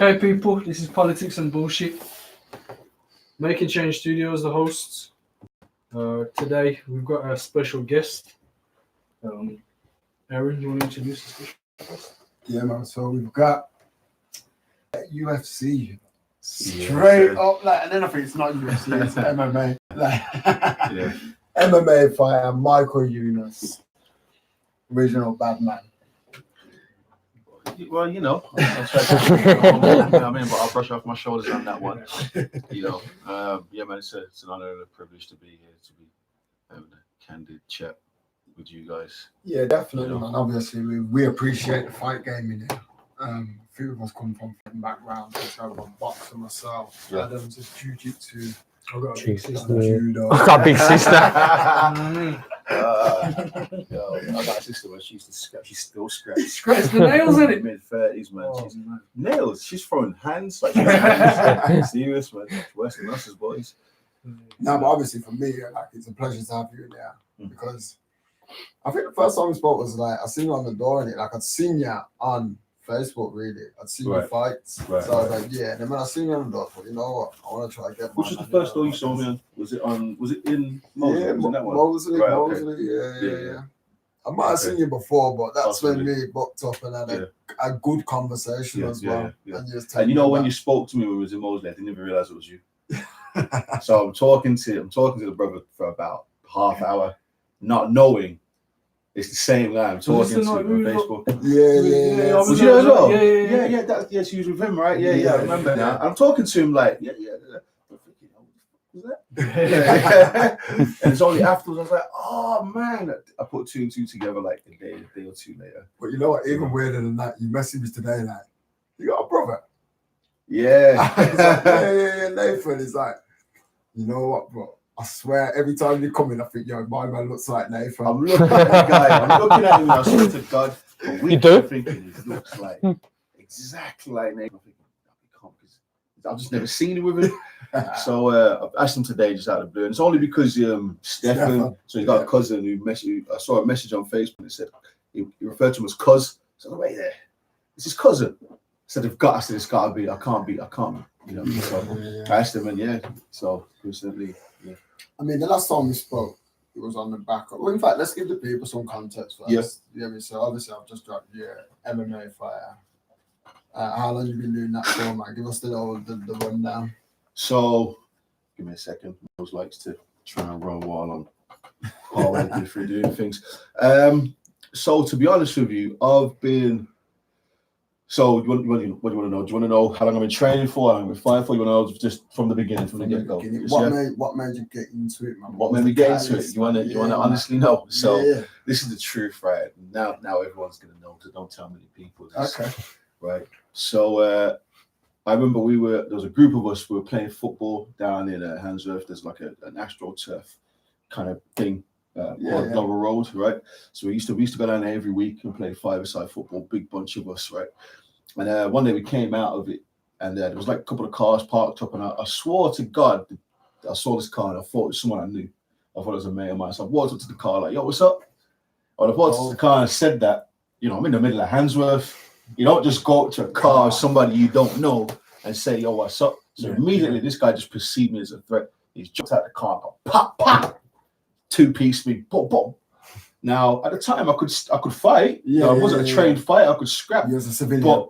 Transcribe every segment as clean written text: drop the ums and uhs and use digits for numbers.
Hey people, this is Politics and Bullshit. Making Change Studios, the hosts. Today we've got a special guest. Aaron, you want to introduce the special guest? Yeah, man. So we've got UFC straight up, like, and then I think it's not UFC, it's MMA. Like, MMA fighter Michael Younis, original bad man. Well, you know, but I'll brush off my shoulders on that one. Yeah, man, it's an honor and a privilege to be here, to be having a candid chat with you guys. Yeah, definitely, man. Obviously, we appreciate the fight game in here. A few of us come from backgrounds. So I've got boxing myself. Yeah. Adam's just jiu-jitsu. I've got judo. I've got a big sister. I got a sister where she used to scratch. She still scratches. Scratch the nails in it. Mid-30s, man. Oh, she's nails. She's throwing hands like she's serious, man. Worse than us as boys. No, but obviously for me, like, it's a pleasure to have you in there because I think the first time we spoke was like I seen you on the door and like I'd seen you on Facebook, really. I'd seen your fights. Right, so I was like, yeah. And then when I seen you on the door, I thought, you know what? I want to try to get. Which was the first door you saw me on? Was it in Mosley? Yeah, Mosley. Yeah. I might have seen you before, but that's when we booked up and had a good conversation as well. Yeah. And you know, when you spoke to me when we was in Mosley, I didn't even realize it was you. So I'm talking to the brother for about half hour, not knowing it's the same guy I'm talking to on Facebook. Yeah. Was you as well? Yeah. She was with him, right? Yeah. I remember now. I'm talking to him like, was that? And it's only afterwards I was like, oh man, I put two and two together like a day or two later. But you know what? Even weirder than that, you messaged me today like, you got a brother? Yeah. Yeah. Nathan is like, you know what, bro? I swear, every time you come in, I think, yo, my man looks like Nathan. I'm looking at the guy. I'm looking at him. I swear to God. You do? I'm thinking he looks like exactly like Nathan. I'm thinking, I can't, because I've just never seen him with him. So I've asked him today just out of the blue. And it's only because Stefan, so he's got a cousin who I saw a message on Facebook that said he referred to him as cuz. So wait there, it's his cousin. I said it's gotta be. I can't be. You know. So I asked him, and so recently. Yeah. I mean, the last time we spoke, it was on the back of. Well, in fact, let's give the people some context first. Yes. Yeah. So obviously, I've just dropped your MMA fighter. How long you been doing that for, man? Give us the rundown. So, give me a second. Those likes to try and run while I'm already through doing things. So to be honest with you, I've been. So what do you want to know? Do you want to know how long I've been training for? How long I've been fighting for? You want to know just from the beginning, from the get-go? What made you get into it, man? What made me get into it? You want to honestly know? So this is the truth, right? Now everyone's gonna know. So don't tell many people this. Okay. Right. So I remember there was a group of us. We were playing football down in Handsworth. There's like an AstroTurf kind of thing on Glover Road, right? So we used to go down there every week and play five-a-side football. Big bunch of us, right? And one day we came out of it, and there was like a couple of cars parked up, and I swore to God, I saw this car, and I thought it was someone I knew. I thought it was a mate of mine. So I walked up to the car like, "Yo, what's up?" I walked up to the car and said that. I'm in the middle of Handsworth. You don't just go up to a car of somebody you don't know and say, "Yo, what's up?" So immediately this guy just perceived me as a threat. He's jumped out of the car, pop, pop, two-piece me, boom, boom. Now at the time I could fight. I wasn't a trained fighter. I could scrap. You as a civilian.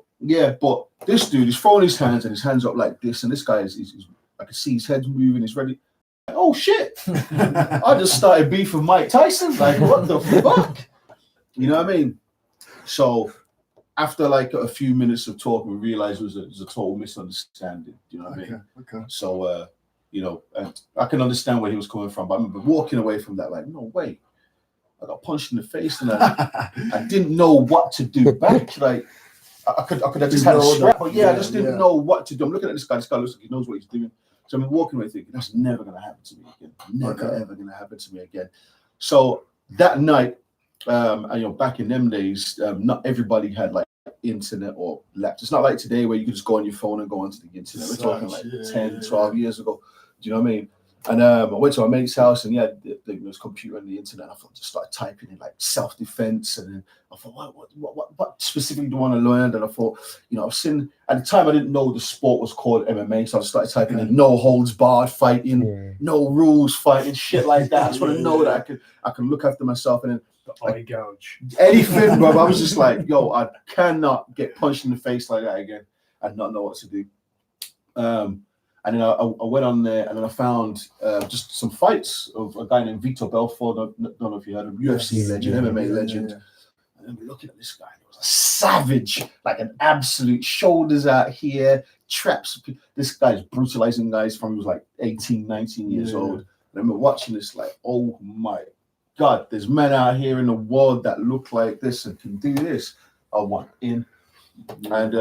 But this dude is throwing his hands and his hands up like this, and this guy is I can see his head moving. He's ready. Oh shit! I just started beef with Mike Tyson. Like, what the fuck? You know what I mean? So after like a few minutes of talking, we realized it was a total misunderstanding. You know what I mean? Okay. So and I can understand where he was coming from, but I remember walking away from that like, no way. I got punched in the face and I didn't know what to do back. Like I could have just had a scrap, but I just didn't know what to do. I'm looking at this guy. This guy looks like he knows what he's doing. So I'm walking away thinking that's never going to happen to me again. Ever going to happen to me again. So that night, back in them days, not everybody had like internet or laptops. It's not like today where you can just go on your phone and go onto the internet. We're talking like 10, 12 years ago. Do you know what I mean? And I went to my mate's house, and there was a computer and the internet. I thought, just started typing in like self-defense, and then I thought, what specifically do I want to learn? And I thought, I've seen at the time I didn't know the sport was called MMA, so I started typing in no holds barred fighting, no rules fighting, shit like that. I just want to know that I can look after myself, and then eye gouge. Anything, bro. I was just like, yo, I cannot get punched in the face like that again and not know what to do. And then I went on there, and then I found just some fights of a guy named Vitor Belfort. Don't know if you heard of him, UFC legend, MMA legend. And then we're looking at this guy. He was a savage, like an absolute shoulders out here, traps. This guy's brutalizing guys from he was like 18, 19 years old. And then we're watching this like, oh my God, there's men out here in the world that look like this and can do this. I want in. And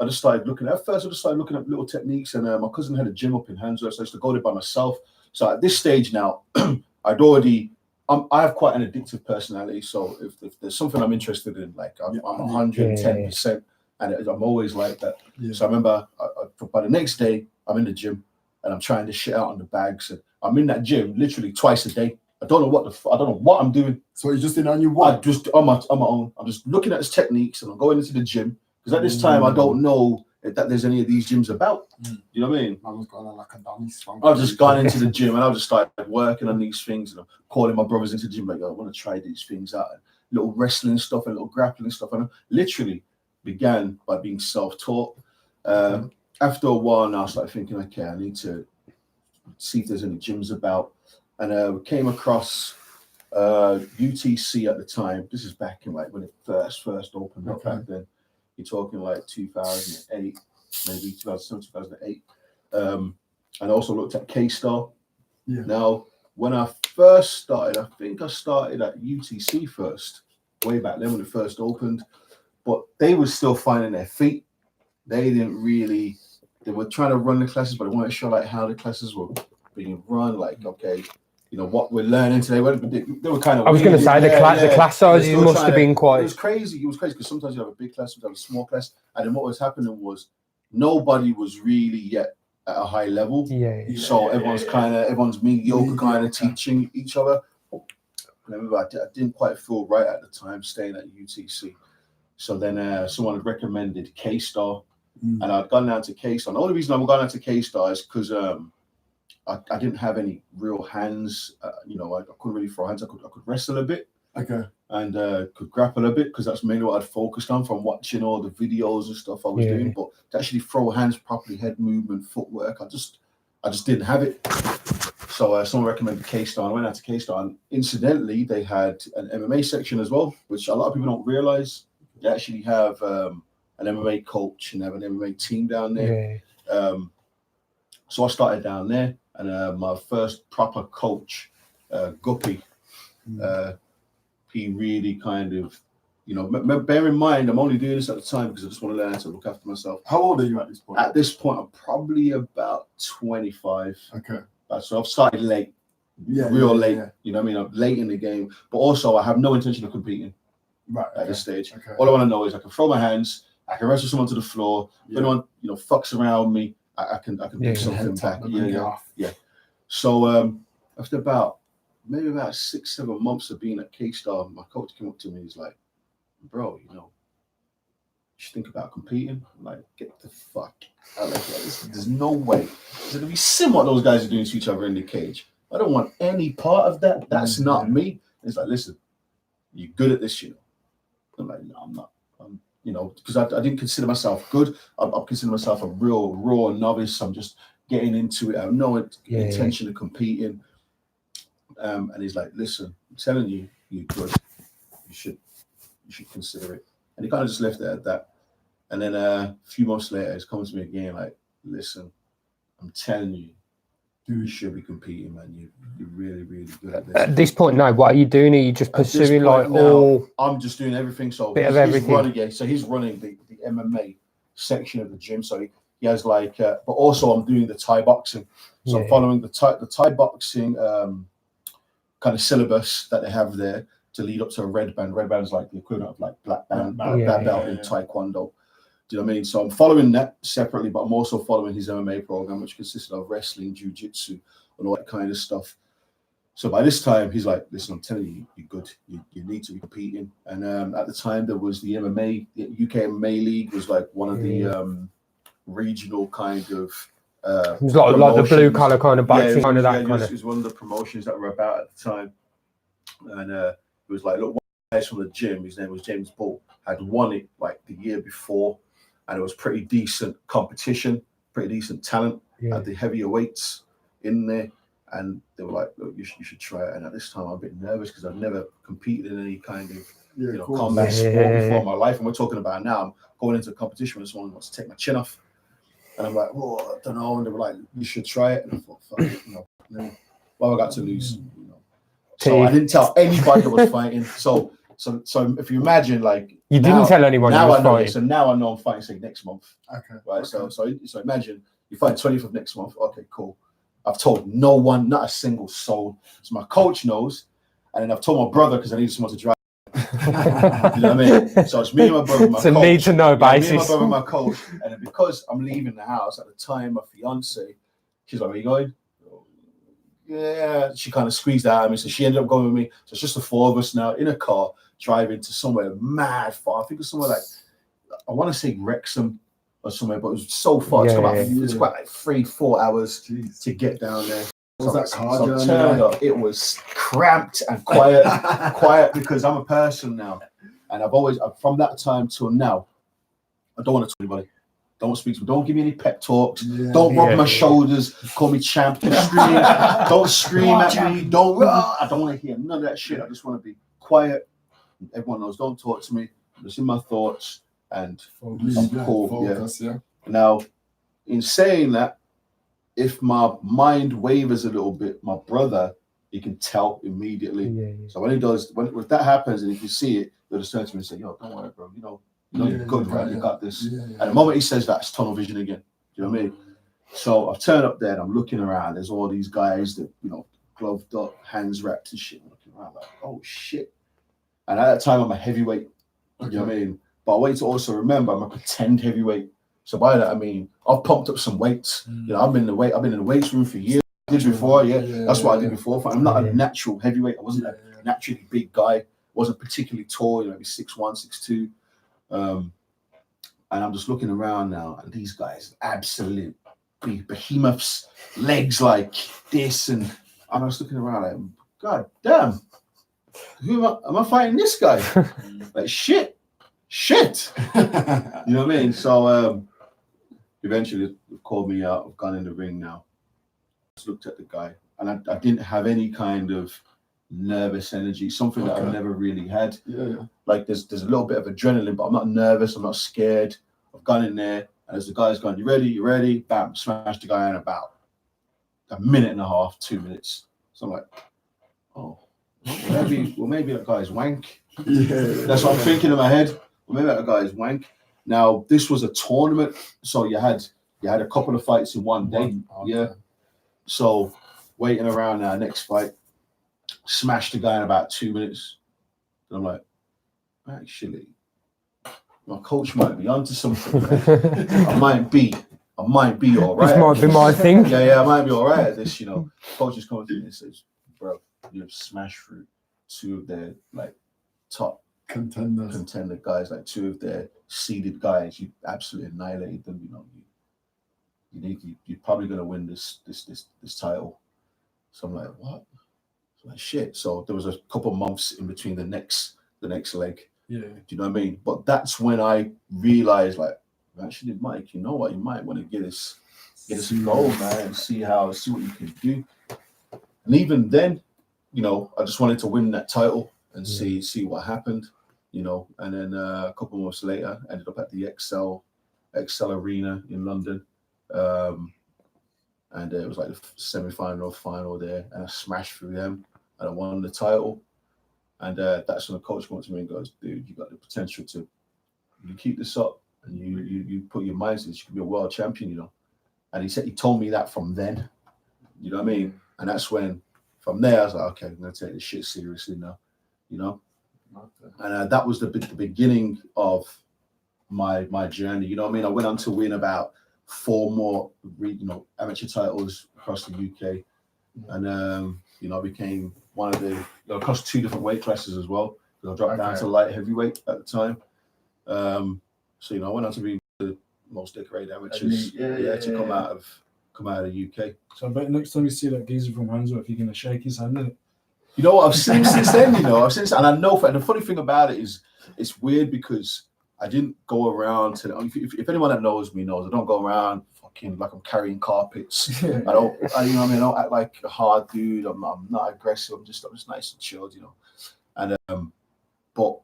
I just started looking at little techniques, and my cousin had a gym up in Handsworth, so I used to go there by myself. So at this stage now, I have quite an addictive personality. So if there's something I'm interested in, like I'm 110%, and I'm always like that. Yeah. So I remember by the next day, I'm in the gym and I'm trying this shit out on the bags, and I'm in that gym literally twice a day. I don't know what I'm doing. So you're just in on your one? I just on my own. I'm just looking at his techniques, and I'm going into the gym. Because at this time, I don't know that there's any of these gyms about. You know what I mean? I was going on like a dummy. I've just gone into the gym, and I've just started working on these things, and I'm calling my brothers into the gym like, I want to try these things out. And little wrestling stuff and little grappling stuff. And I literally began by being self-taught. After a while now, I started thinking, okay, I need to see if there's any gyms about. And we came across UTC at the time. This is back in like when it first opened up back then. You're talking like 2008, maybe 2007, 2008. And I also looked at K-Star. Yeah. Now, when I first started, I think I started at UTC first, way back then when it first opened. But they were still finding their feet. They were trying to run the classes, but they weren't sure like how the classes were being run. Like, okay, what we're learning today. They were kind of. I was going to say the class sizes must have been quite. It was crazy because sometimes you have a big class, sometimes a small class, and then what was happening was nobody was really yet at a high level. So everyone's mediocre, kind of teaching each other. And I remember I didn't quite feel right at the time staying at UTC. So then someone had recommended K-Star, and I'd gone down to K-Star. And the only reason I've gone down to K-Star is because I didn't have any real hands. I couldn't really throw hands. I could wrestle a bit. Okay. And could grapple a bit because that's mainly what I'd focused on from watching all the videos and stuff I was doing. But to actually throw hands properly, head movement, footwork, I just didn't have it. So someone recommended K-Star. I went out to K-Star, and incidentally, they had an MMA section as well, which a lot of people don't realize. They actually have an MMA coach and have an MMA team down there. So I started down there. And my first proper coach, Guppy, he really kind of, bear in mind, I'm only doing this at the time because I just want to learn how to look after myself. How old are you at this point? At this point, I'm probably about 25. Okay. So I've started late, late. You know what I mean? I'm late in the game, but also I have no intention of competing at this stage. Okay. All I want to know is I can throw my hands, I can wrestle someone to the floor. If anyone, fucks around me, I can do something back. Yeah. So after maybe about 6-7 months of being at K-Star, my coach came up to me. He's like, "Bro, you should think about competing." I'm like, get the fuck out of here. There's no way. It's gonna be similar what those guys are doing to each other in the cage. I don't want any part of that. That's not me. And he's like, "Listen, you're good at this, I'm like, "No, I'm not." Because I didn't consider myself good. I'm considering myself a real raw novice. I'm just getting into it. I have no intention of competing. And he's like, "Listen, I'm telling you, you're good. You should consider it." And he kind of just left it at that. And then a few months later, he's coming to me again, like, "Listen, I'm telling you, you should be competing, man. You're really, really good at this." At this point now, what are you doing? Are you just pursuing I'm just doing everything. So bit of everything. He's running the MMA section of the gym. So he has but also I'm doing the Thai boxing. So I'm following the Thai boxing kind of syllabus that they have there to lead up to a red band. Red band is like the equivalent of like black belt in Taekwondo. Do you know what I mean? So I'm following that separately, but I'm also following his MMA program, which consisted of wrestling, jiu-jitsu, and all that kind of stuff. So by this time, he's like, listen, I'm telling you, you're good. You need to be competing. And at the time, there was the MMA, the UK MMA League was like one of the regional kind of it was like the blue collar kind of boxing, kind of that kind of. It was one of the promotions that were about at the time. And it was like, look, one guy from the gym, his name was James Bull, had won it like the year before. And it was pretty decent competition, pretty decent talent at the heavier weights in there. And they were like, look, you should try it. And at this time, I'm a bit nervous because I've never competed in any kind of combat sport before in my life. And we're talking about now, I'm going into a competition when someone wants to take my chin off. And I'm like, oh, I don't know. And they were like, you should try it. And I thought, fuck it, well, I got to lose. So I didn't tell anybody that was fighting. So if you imagine, like, you didn't tell anyone now you was I know fighting. It. So now I know I'm fighting, say, next month. Okay. Right. So imagine you fight 20th of next month. Okay, cool. I've told no one, not a single soul. So my coach knows, and then I've told my brother because I need someone to drive. You know what I mean? So it's me and my brother, and my it's coach. a need to know basis. Me and my brother, and my coach, and then because I'm leaving the house at the time, my fiance, she's like, "Where you going?" Yeah, she kind of squeezed out of me, so she ended up going with me. So it's just the four of us now in a car driving to somewhere mad far. I think it's somewhere like, I want to say Wrexham or somewhere, but it was so far. It's about like 3-4 hours to get down there. What was that car journey? Turned up, it was cramped and quiet because I'm a person now, and I've always from that time till now, I don't want to talk to anybody. Don't speak to me. Don't give me any pep talks. Don't rub my shoulders. Call me champ. Don't scream at me. I don't want to hear none of that shit. I just want to be quiet. Everyone knows. Don't talk to me. I'm just in my thoughts and I'm cool. Focus, Now, in saying that, if my mind wavers a little bit, my brother, he can tell immediately. So when he does, when that happens, and if you see it, he'll just turn to me and say, "Yo, don't worry, bro. You're good, right? You got this." At the moment he says that, it's tunnel vision again. Do you know what I mean? So I've turned up there and I'm looking around. There's all these guys that, gloved up, hands wrapped and shit. I'm looking around like, oh shit. And at that time I'm a heavyweight. You know what I mean? But I want you to also remember I'm a pretend heavyweight. So by that I mean I've pumped up some weights. I've been in the weights room for years. I did before, that's what I did before. I'm not a natural heavyweight. I wasn't a naturally big guy. Wasn't particularly tall, maybe 6'1", 6'2". And I'm just looking around now, and these guys, absolute behemoths, legs like this, and I'm just looking around like, God damn, who am I fighting this guy? Like shit. You know what I mean? So eventually they've called me out. I've gone in the ring now. Just looked at the guy, and I didn't have any kind of nervous energy, something that I've never really had. Like there's a little bit of adrenaline, but I'm not nervous, I'm not scared. I've gone in there, and as the guy's gone, you ready? Bam, smash the guy in about a minute and a half, 2 minutes. So I'm like, oh, maybe that guy's wank. That's what I'm thinking in my head. Well, maybe that guy's wank. Now this was a tournament, so you had a couple of fights in one day. So waiting around our next fight, smashed the guy in about 2 minutes. And I'm like, actually, my coach might be onto something. I might be all right. This might be my thing. I might be all right at this. Coach is coming to me and says, bro, you have smashed through two of their like top contender guys, like two of their seeded guys. You absolutely annihilated them. You're probably gonna win this title. So I'm like, what? Like shit. So there was a couple of months in between the next leg. Do you know what I mean? But that's when I realized, like, actually, Mike, you know what? You might want to get us a go, man, and see what you can do. And even then, I just wanted to win that title and see what happened, And then a couple of months later, ended up at the XL Arena in London. And it was like the semi-final, final there, and I smashed through them, and I won the title. And that's when the coach went to me and goes, "Dude, you got the potential to, you keep this up, and you put your mind to this, you can be a world champion, And he told me that from then, you know what I mean? And that's when, from there, I was like, okay, I'm gonna take this shit seriously now, And that was the beginning of my journey. You know what I mean? I went on to win about 4 more, amateur titles across the UK. and you know, I became one of the, you know, across 2 different weight classes as well. I dropped down to light heavyweight at the time. So you know, I went on to be the most decorated amateurs. To come out of the UK. So I bet next time you see that geezer from Handsworth, you're gonna shake his hand, innit? You know what I've seen since then. You know, and I know. And the funny thing about it is, it's weird because I didn't go around to. If anyone that knows me knows, I don't go around fucking like I'm carrying carpets. You know what I mean? I don't act like a hard dude. I'm not aggressive. I'm just nice and chilled, you know. And but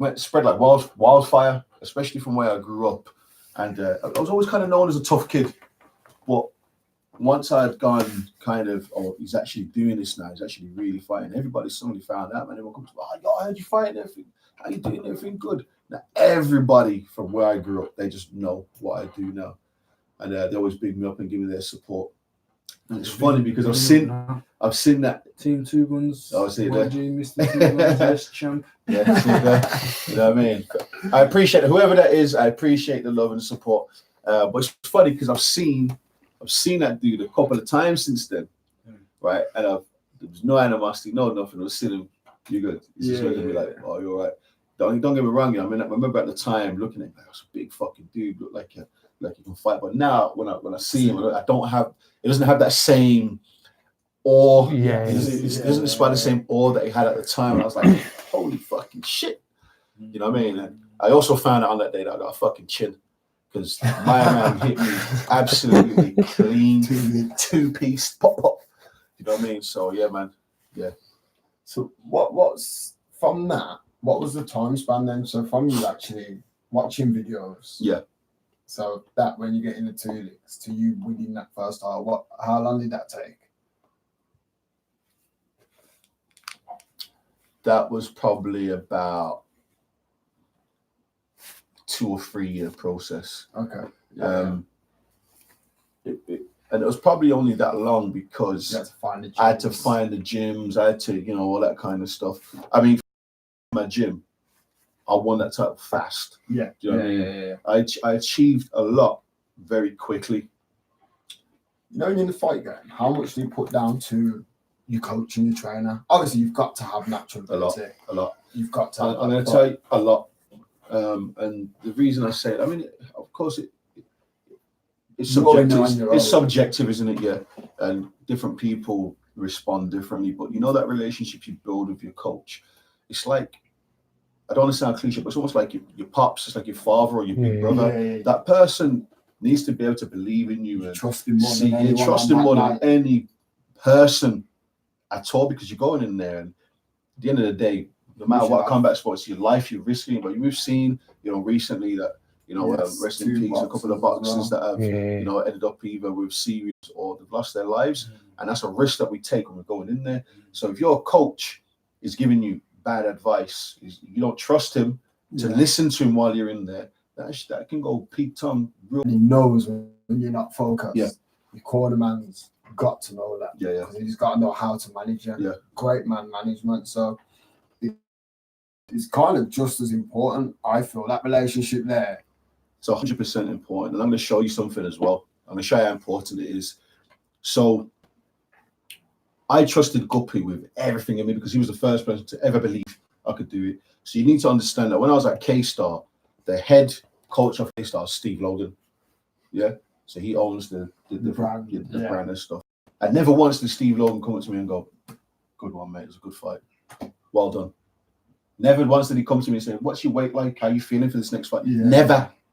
it spread like wildfire, especially from where I grew up. And I was always kind of known as a tough kid, but once I'd gone kind of, oh, he's actually doing this now. He's actually really fighting. Everybody suddenly found out, man. Everyone comes, oh, yo, I heard you fighting everything. How you doing everything good? Now, everybody from where I grew up, they just know what I do now. And they always big me up and give me their support. And it's funny because I've seen that. Team Two Guns. Oh, I see that. Mr. Two Guns, yes, champ. Yeah, see that. You know what I mean? I appreciate whoever that is. I appreciate the love and support. But it's funny because I've seen that dude a couple of times since then, right? And there was no animosity, no nothing. I was sitting, you good? He's just looking at me like, oh, you're all right. Don't get me wrong. You know, I mean, I remember at the time looking at him, like, I was a big fucking dude, looked like he can fight. But now when I see him, I don't have. It doesn't have that same awe. Yeah, it doesn't inspire the same awe that he had at the time. And I was like, holy fucking shit. You know what I mean? And I also found out on that day that I got a fucking chin. Because my man hit me absolutely clean, 2-piece, pop. You know what I mean? So yeah, man. Yeah. So what's from that? What was the time span then? So from you actually watching videos. Yeah. So that when you get in the 2 leagues to you winning that first title, how long did that take? That was probably about 2 or 3 year process. Okay. And it was probably only that long because I had to find the gyms. I had to, you know, all that kind of stuff. I mean, my gym, I won that title fast. Yeah. Do you know what I mean? I achieved a lot very quickly. You know, in the fight game, how much do you put down to your coach and your trainer? Obviously, you've got to have natural ability. A lot. You've got to. I'm going to tell you a lot. And the reason I say it, I mean, of course, it's subjective. It's subjective, isn't it? Yeah. And different people respond differently. But you know that relationship you build with your coach, it's like, I don't want to sound cliche, but it's almost like your pops, it's like your father or your big brother. Yeah. That person needs to be able to believe in you and trust him more than any person at all, because you're going in there and at the end of the day, no matter what combat sports, your life, you're risking. But we've seen, you know, recently that, you know, rest in peace, a couple of boxers that have, you know, ended up either with serious or they've lost their lives. And that's a risk that we take when we're going in there. So if your coach is giving you bad advice, you don't trust him to listen to him while you're in there, that can go peak tongue. He knows when you're not focused. Yeah. Your corner man's got to know that. Yeah. Because he's got to know how to manage you. Yeah. Great man management. So it's kind of just as important, I feel, that relationship there. It's 100% important. And I'm going to show you something as well. I'm going to show you how important it is. So I trusted Guppy with everything in me because he was the first person to ever believe I could do it. So you need to understand that when I was at K-Star, the head coach of K-Star is Steve Logan. Yeah. So he owns the brand and stuff. And never once did Steve Logan come up to me and go, good one, mate. It was a good fight. Well done. Never once did he come to me and say, what's your weight like? How are you feeling for this next fight? Yeah.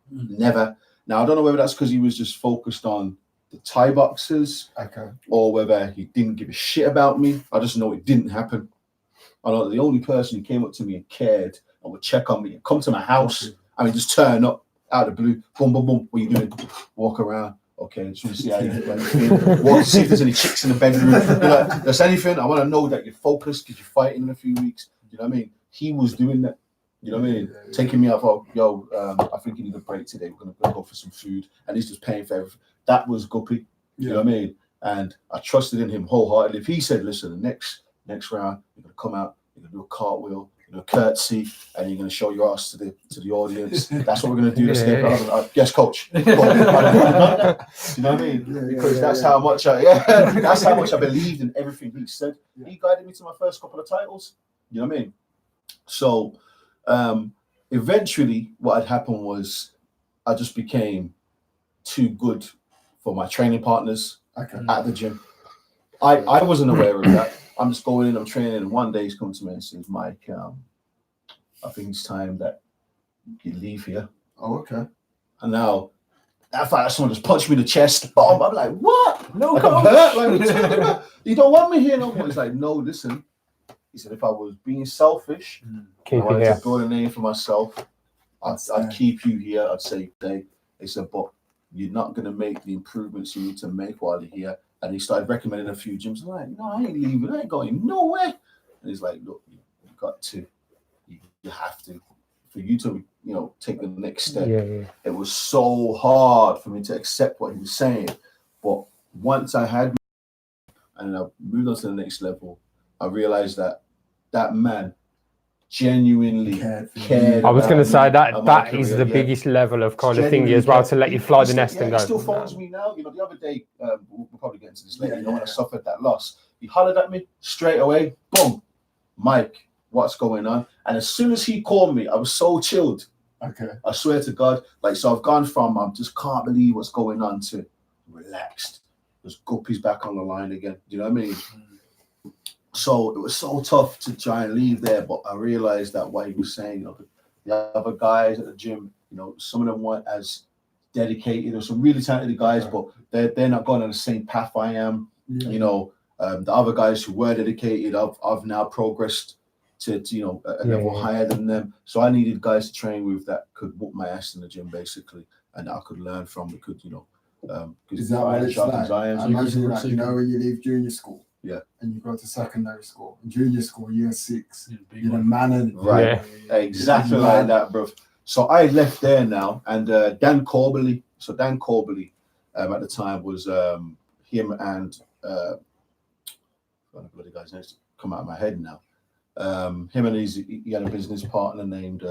Never. Now, I don't know whether that's because he was just focused on the Thai boxers, or whether he didn't give a shit about me. I just know it didn't happen. I know the only person who came up to me and cared and would check on me and come to my house, I mean, just turn up out of the blue, boom, boom, boom, what are you doing? Walk around. Okay, just want to see how you walk, see if there's any chicks in the bedroom. Like, there's anything, I want to know that you're focused because you're fighting in a few weeks. You know what I mean? He was doing that. You know what I mean? Taking me out for, I think you need a break today. We're going to go for some food. And he's just paying for everything. That was Guppy. You know what I mean? And I trusted in him wholeheartedly. If he said, listen, the next round, you're going to come out, you're going to do a cartwheel, curtsy, and you're going to show your ass to the audience. That's what we're going to do. Yes, coach. You know what I mean? Because that's how much that's how much I believed in everything he said. He guided me to my first couple of titles. You know what I mean? So eventually what had happened was I just became too good for my training partners at the gym. I wasn't aware of that. I'm just going in, I'm training, and one day he's come to me and says, Mike, I think it's time that you leave here. Oh, okay. And now, I felt like someone just punched me in the chest. Boom! I'm like, what? No, like, I'm hurt. Like, what are you talking about? You don't want me here no more. He's like, no, listen. He said, if I was being selfish, I wanted to build a name for myself, I'd keep you here. I'd say, they said, but you're not going to make the improvements you need to make while you're here. And he started recommending a few gyms. I'm like, no, I ain't leaving. I ain't going nowhere. And he's like, look, you got to. You have to. For you to, take the next step. It was so hard for me to accept what he was saying. But once I had and I moved on to the next level, I realized that man genuinely cared. I was going to say that career, is the biggest level of kind of thingy as well, to let you fly the nest and go. He still phones me now. The other day, we'll probably get into this later. When I suffered that loss, he hollered at me straight away. Boom, Mike, what's going on? And as soon as he called me, I was so chilled. Okay. I swear to God, so I've gone from I just can't believe what's going on to relaxed. There's guppies back on the line again. Do you know what I mean? So it was so tough to try and leave there, but I realized that what he was saying, the other guys at the gym, some of them weren't as dedicated. There's some really talented guys, but they're not going on the same path I am. The other guys who were dedicated, I've now progressed to a level higher than them. So I needed guys to train with that could whoop my ass in the gym basically, and I could learn from. We could, is that what it's like? I imagine when you leave junior school. Yeah, and you go to secondary school. In junior school, year 6, you're the man of right. Exactly like that, bro. So I left there now, and Dan Corbally. So Dan Corbally, at the time was him and one of the guys next to come out of my head now. Him and he had a business partner named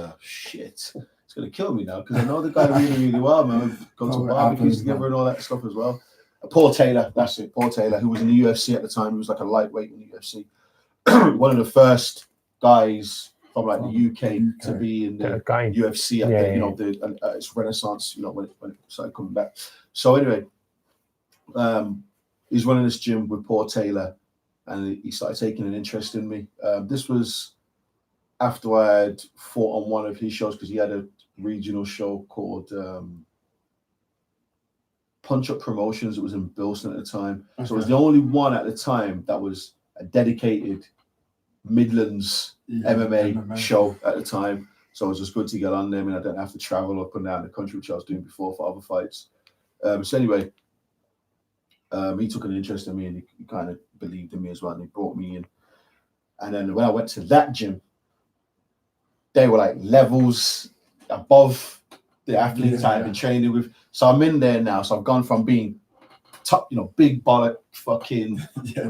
it's gonna kill me now because I know the guy really, really well, man. We've gone to barbecues together and all that stuff as well. Paul Taylor, that's it. Paul Taylor, who was in the UFC at the time. He was like a lightweight in the UFC. One of the first guys from like the UK to be in the UFC at its renaissance, when it started coming back. So anyway, he's running this gym with Paul Taylor, and he started taking an interest in me. This was after I had fought on one of his shows because he had a regional show called Punch Up Promotions. It was in Bilston at the time. So it was the only one at the time that was a dedicated Midlands MMA show at the time. So it was just good to get on them, and I didn't have to travel up and down the country, which I was doing before for other fights. So anyway, he took an interest in me, and he kind of believed in me as well, and he brought me in. And then when I went to that gym, they were like levels above the athletes I had been training with. So I'm in there now. So I've gone from being top, big bollock, fucking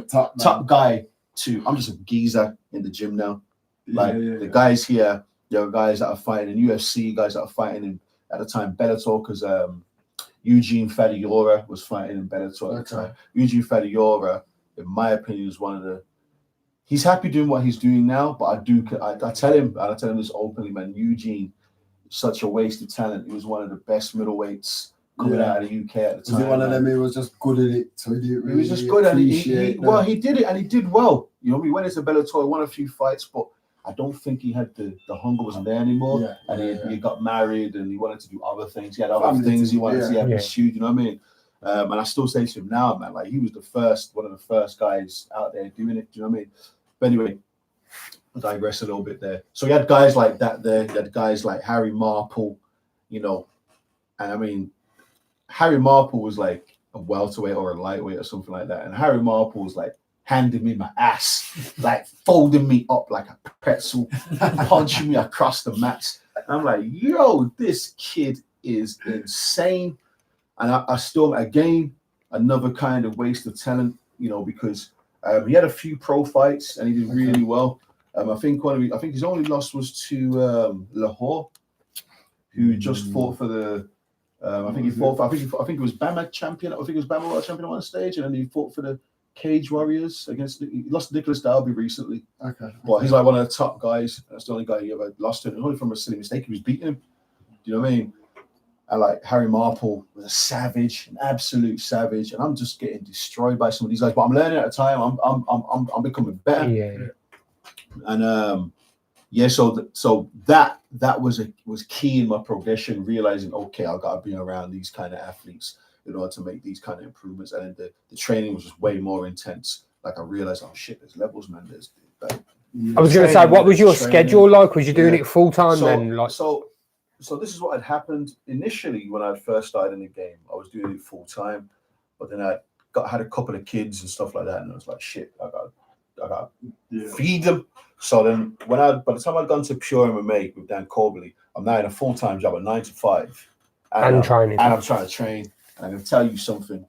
top guy to I'm just a geezer in the gym now. The guys here, there are guys that are fighting in UFC, guys that are fighting in at the time Bellator, because Eugene Fadiora was fighting in Bellator at the time. Eugene Fadiora, in my opinion, is one of the. He's happy doing what he's doing now, but I tell him this openly, man. Eugene, such a waste of talent. He was one of the best middleweights coming out of the UK at the time. Was he one of them who was just good at it? So he was just good at it. He did it, and he did well. We went into Bellator, won a few fights, but I don't think he had the hunger wasn't there anymore. He got married, and he wanted to do other things. He had other things he wanted to pursue. You know what I mean? And I still say to him now, man, like he was one of the first guys out there doing it. Do you know what I mean? But anyway, I digress a little bit there. So you had guys like that there. You had guys like Harry Marple, and I mean, Harry Marple was like a welterweight or a lightweight or something like that. And Harry Marple was like handing me my ass, like folding me up like a pretzel, punching me across the mats. And I'm like, yo, this kid is insane. And I still, again, another kind of waste of talent, because he had a few pro fights and he did really well. I think his only loss was to Lahore, who just fought for the. I think it was Bama champion. I think it was Bama world champion on one stage, and then he fought for the Cage Warriors against. He lost to Nicholas Dalby recently. Okay. But he's like one of the top guys. That's the only guy he ever lost to. And only from a silly mistake, he was beating him. Do you know what I mean? And like Harry Marple was a savage, an absolute savage, and I'm just getting destroyed by some of these guys. But I'm learning at a time. I'm becoming better. Yeah. And so that was key in my progression, realizing okay, I got to be around these kind of athletes in order to make these kind of improvements. And then the training was just way more intense. Like I realized, oh shit, there's levels, man. There's I was going to say, what was your schedule like? Was you doing it full time then? Like, so this is what had happened initially when I first started in the game. I was doing it full time, but then I had a couple of kids and stuff like that, and I was like, shit, I got feed them. So then by the time I'd gone to Pure MMA with Dan Corbally, I'm now in a full time job at 9 to 5, and training, and I'm trying to train. And I'm going to tell you something: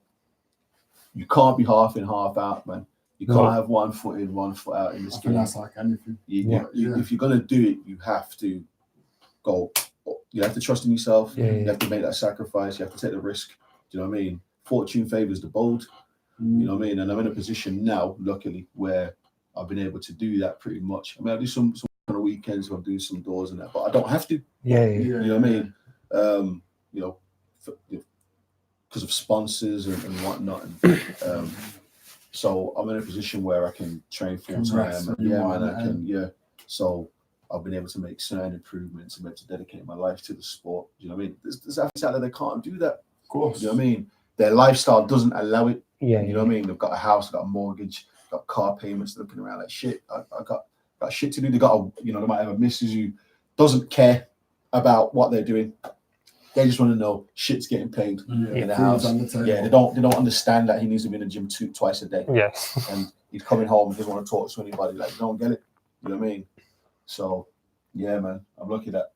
you can't be half in, half out, man. You can't have 1 foot in, 1 foot out in this game. That's like anything. If you're going to do it, you have to go. You have to trust in yourself. Yeah. You have to make that sacrifice. You have to take the risk. Do you know what I mean? Fortune favors the bold. You know what I mean? And I'm in a position now, luckily, where I've been able to do that pretty much. I mean, I do some on the weekends when I'm doing some doors and that, but I don't have to. You know what I mean? Because of sponsors and whatnot. And, so I'm in a position where I can train full time. So I've been able to make certain improvements and be able to dedicate my life to the sport. You know what I mean? There's athletes out there that can't do that. Of course. You know what I mean? Their lifestyle doesn't allow it. You know what I mean? They've got a house, they've got a mortgage, got car payments, looking around like shit. I got shit to do. They might have a missus who doesn't care about what they're doing. They just want to know shit's getting paid in the house. They don't understand that he needs to be in the gym twice a day. Yes. And he's coming home and doesn't want to talk to anybody. Like, they don't get it. You know what I mean? So, yeah, man, I'm lucky that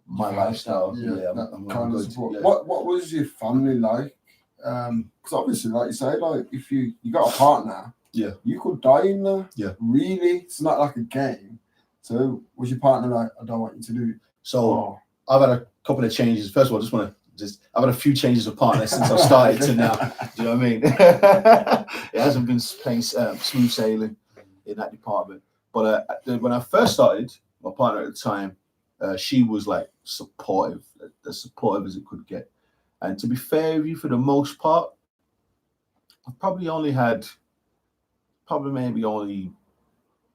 my lifestyle. I'm kind of good. support. Yeah. What was your family like? Because obviously, like you say, like if you got a partner, you could die in there. Yeah. Really, it's not like a game. So was your partner like, I don't want you to do it? So I've had a couple of changes. First of all, I've had a few changes of partners since I started to now. Do you know what I mean? It hasn't been plain smooth sailing in that department. But when I first started, my partner at the time, she was like supportive, as supportive as it could get. And to be fair with you, for the most part, I've probably only had maybe only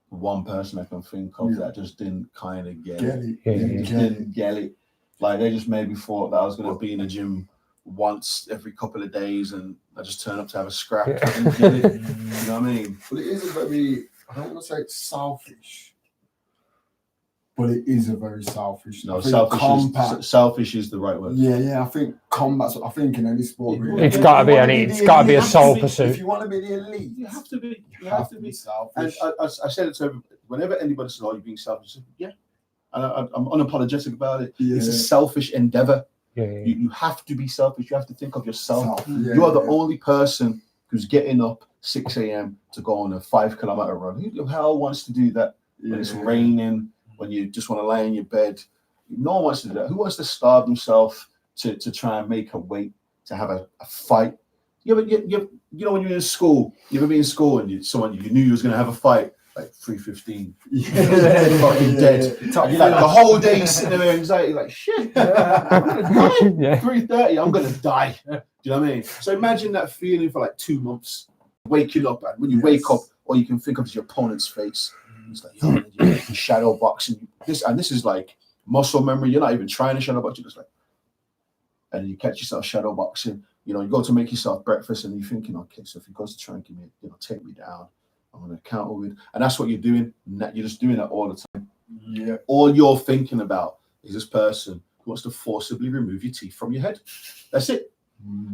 one person I can think of that just didn't kind of get it. Didn't get it. Like, they just maybe thought that I was going to be in the gym once every couple of days and I just turn up to have a scrap. And get it. You know what I mean? But it is a very, I don't want to say it's selfish, but it is a very selfish. No, selfish is the right word. Yeah. I think combat's. I think in any sport, really. It's got to be a sole pursuit. If you want to be the elite, you have to be. You have to be selfish. And I said it to everybody. Whenever anybody says, "Oh, you're being selfish," I said, yeah. And I'm unapologetic about it. Yeah. It's a selfish endeavor. Yeah. You have to be selfish. You have to think of yourself. You are the only person who's getting up 6 a.m. to go on a 5 kilometer run. Who the hell wants to do that when it's raining? When you just want to lay in your bed? No one wants to do that. Who wants to starve themselves to try and make a weight, to have a fight? You know, when you're in school, you ever been in school and you knew you was going to have a fight, like 3:15, fucking dead. Like the whole day you're sitting there with anxiety, like shit, I'm gonna die. 3:30, I'm gonna die. Do you know what I mean? So imagine that feeling for like 2 months, waking up, and when you wake up, all you can think of is your opponent's face. It's like, you're shadow boxing. This is like muscle memory. You're not even trying to shadow box. You're just like, and you catch yourself shadow boxing. You know, you go to make yourself breakfast, and you're thinking, okay, so if he goes to try and give me, take me down, I'm going to counter with, and that's what you're doing. You're just doing that all the time. Yeah. All you're thinking about is this person who wants to forcibly remove your teeth from your head. That's it.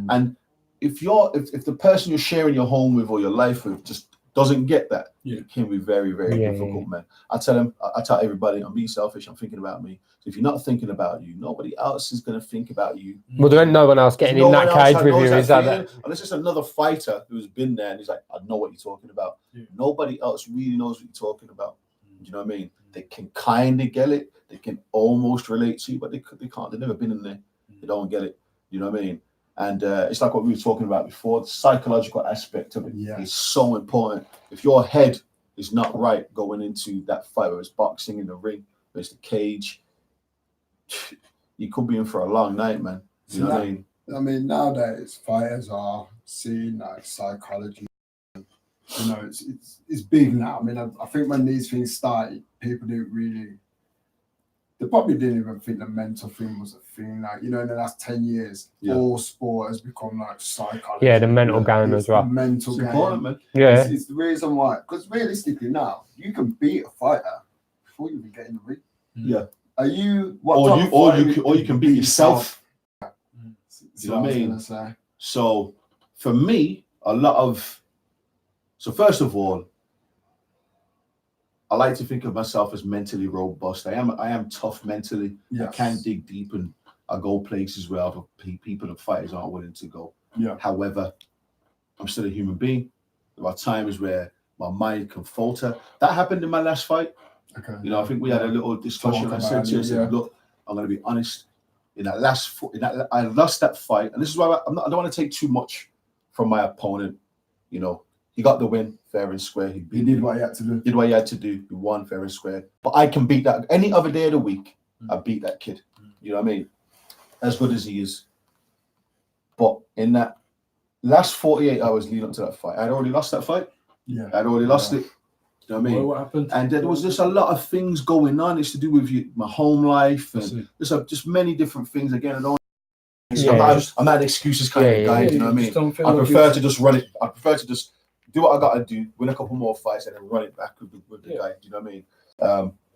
And if the person you're sharing your home with or your life with just doesn't get that, it can be very, very difficult, man. I tell everybody, I'm being selfish, I'm thinking about me. So if you're not thinking about you, nobody else is going to think about you. Well, there ain't no one else getting in that cage with you, is that? Unless it's another fighter who's been there and he's like, I know what you're talking about. Nobody else really knows what you're talking about. you know what I mean? They can kind of get it. They can almost relate to you, but they can't. They've never been in there. They don't get it. You know what I mean? And it's like what we were talking about before. The psychological aspect of it is so important. If your head is not right going into that fight, whether it's boxing in the ring, whether it's the cage, you could be in for a long night, man. You know what I mean? I mean, nowadays fighters are seeing like psychology. You know, it's big now. I mean, I think when these things started, people didn't really. They probably didn't even think the mental thing was a thing. Like, you know, in the last 10 years, all sport has become like psychology. Yeah, the mental game as well. The mental game. Important, man. Yeah. It's the reason why. Because realistically now, you can beat a fighter before you even get in the ring. Yeah. Are you... Or you can beat yourself. You know what I mean? So, for me, a lot of... So, first of all, I like to think of myself as mentally robust. I am tough mentally. Yes. I can dig deep and I go places where other people and fighters aren't willing to go. Yeah. However, I'm still a human being. There are times where my mind can falter. That happened in my last fight. Okay. You know, I think we had a little discussion. I said to you, look, I'm going to be honest. I lost that fight, and this is why I don't want to take too much from my opponent. You know, he got the win fair and square. He did what he had to do. Did what he had to do. He won fair and square. But I can beat that any other day of the week. I beat that kid. You know what I mean? As good as he is. But in that last 48 hours leading up to that fight, I'd already lost that fight. Yeah. I'd already lost it. You know what I mean? Well, what happened? And there was just a lot of things going on. It's to do with my home life and there's just many different things. Again, I'm not an excuses kind of guy. You know what I mean? I prefer to just run it. I prefer to just do what I got to do, win a couple more fights, and then run it back with the guy. Do you know what I mean?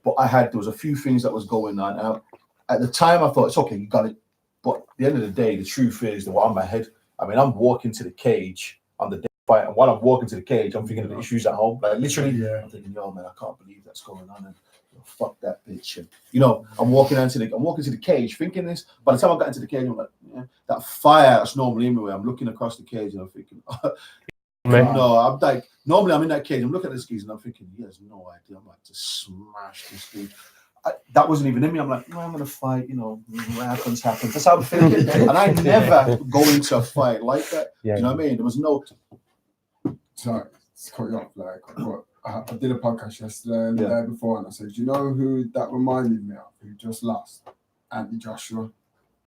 But there was a few things that was going on. And at the time, I thought it's okay, you got it. But at the end of the day, the truth is that what on my head. I mean, I'm walking to the cage on the day fight, and while I'm walking to the cage, I'm thinking of the issues at home. Like literally, I'm thinking, yo, man, I can't believe that's going on, and fuck that bitch. And I'm walking to the cage, thinking this. By the time I got into the cage, I'm like, that fire that's normally in me. I'm looking across the cage, and I'm thinking, no, I'm like, normally I'm in that cage, I'm looking at this geezer, and I'm thinking, he has no idea. I'm like to smash this dude. That wasn't even in me. I'm like, no, I'm gonna fight. What happens. That's how I'm thinking. And I never go into a fight like that. Yeah. You know what I mean? There was no. Sorry, it's cut you off. Like, I did a podcast yesterday and the day before, and I said, do you know who that reminded me of? Who just lost? Anthony Joshua.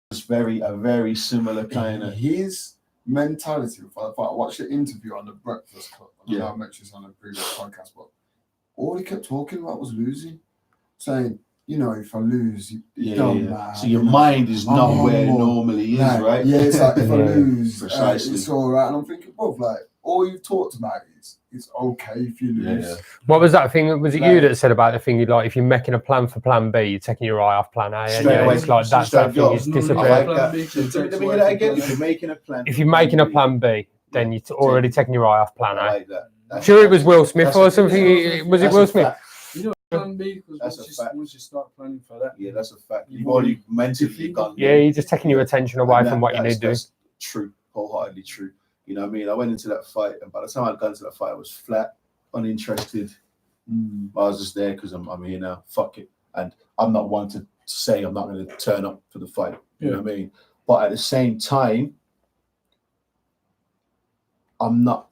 It's a very similar kind of. His mentality. I watched the interview on the Breakfast Club. I mentioned this on a previous podcast, but all he kept talking about was losing. Saying, if I lose, it don't matter. So your mind is not where it normally is, right? Yeah, it's like if I lose, precisely. It's all right. And I'm thinking, like all you've talked about is it's okay if you lose. Yeah. What was that thing? Was it you that said about the thing? Like if you're making a plan for plan B, you're taking your eye off plan A, and it's like that thing is disappearing. Let me hear that again. If you're making a plan, plan B, then you're already taking your eye off plan A. I like that. Sure, it was Will Smith or something. Was it Will Smith? Plan B, because once you start planning for that, that's a fact. You've already mentally gone. Yeah, you're just taking your attention away from what you need to do. True, wholeheartedly true. You know what I mean? I went into that fight, and by the time I'd gone into that fight, I was flat, uninterested. I was just there because I'm here now. Fuck it, and I'm not one to say I'm not going to turn up for the fight. You know what I mean? But at the same time, I'm not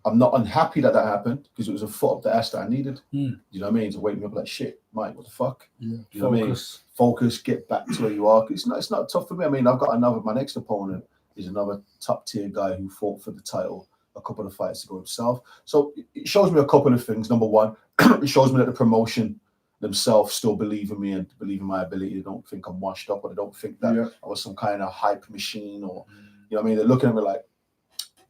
unhappy that happened because it was a foot up the ass that I needed. You know what I mean? To wake me up like shit, Mike. What the fuck? Yeah. You know what I mean? Focus. Get back to where you are. It's not tough for me. I mean, I've got my next opponent is another top tier guy who fought for the title a couple of fights ago himself. So it shows me a couple of things. Number one, it shows me that the promotion themselves still believe in me and believe in my ability. They don't think I'm washed up, or they don't think that I was some kind of hype machine, or you know what I mean? They're looking at me like.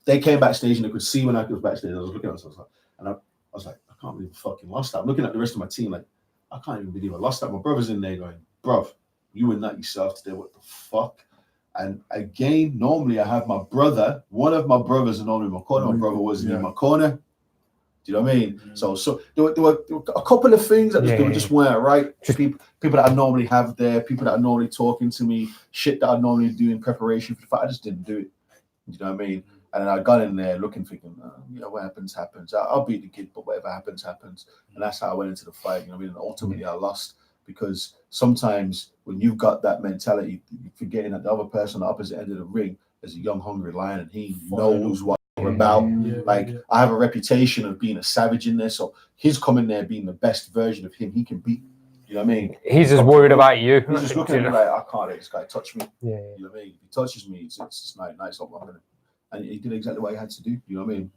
They came backstage and they could see when I was backstage. I was looking at myself, and I was like, I can't believe I fucking lost that. I'm looking at the rest of my team like, I can't even believe I lost that. My brother's in there going, bruv, you were not yourself today. What the fuck? And again, normally I have my brother, one of my brothers, and only in my corner. My brother wasn't in my corner. Do you know what I mean? So there were a couple of things that just weren't right. People that I normally have there, people that are normally talking to me, shit that I normally do in preparation for the fight. I just didn't do it. You know what I mean? And then I got in there looking, thinking, what happens. I'll beat the kid, but whatever happens. And that's how I went into the fight. You know what I mean? And ultimately, I lost because sometimes when you've got that mentality, you're forgetting that the other person on the opposite end of the ring is a young, hungry lion, and he knows what we're about. I have a reputation of being a savage in there, so he's coming there being the best version of him he can be. You know what I mean? He's just worried about you. He's just looking at me like, I can't let this guy touch me. Yeah. You know what I mean? If he touches me, it's just nice. And he did exactly what he had to do. You know what I mean?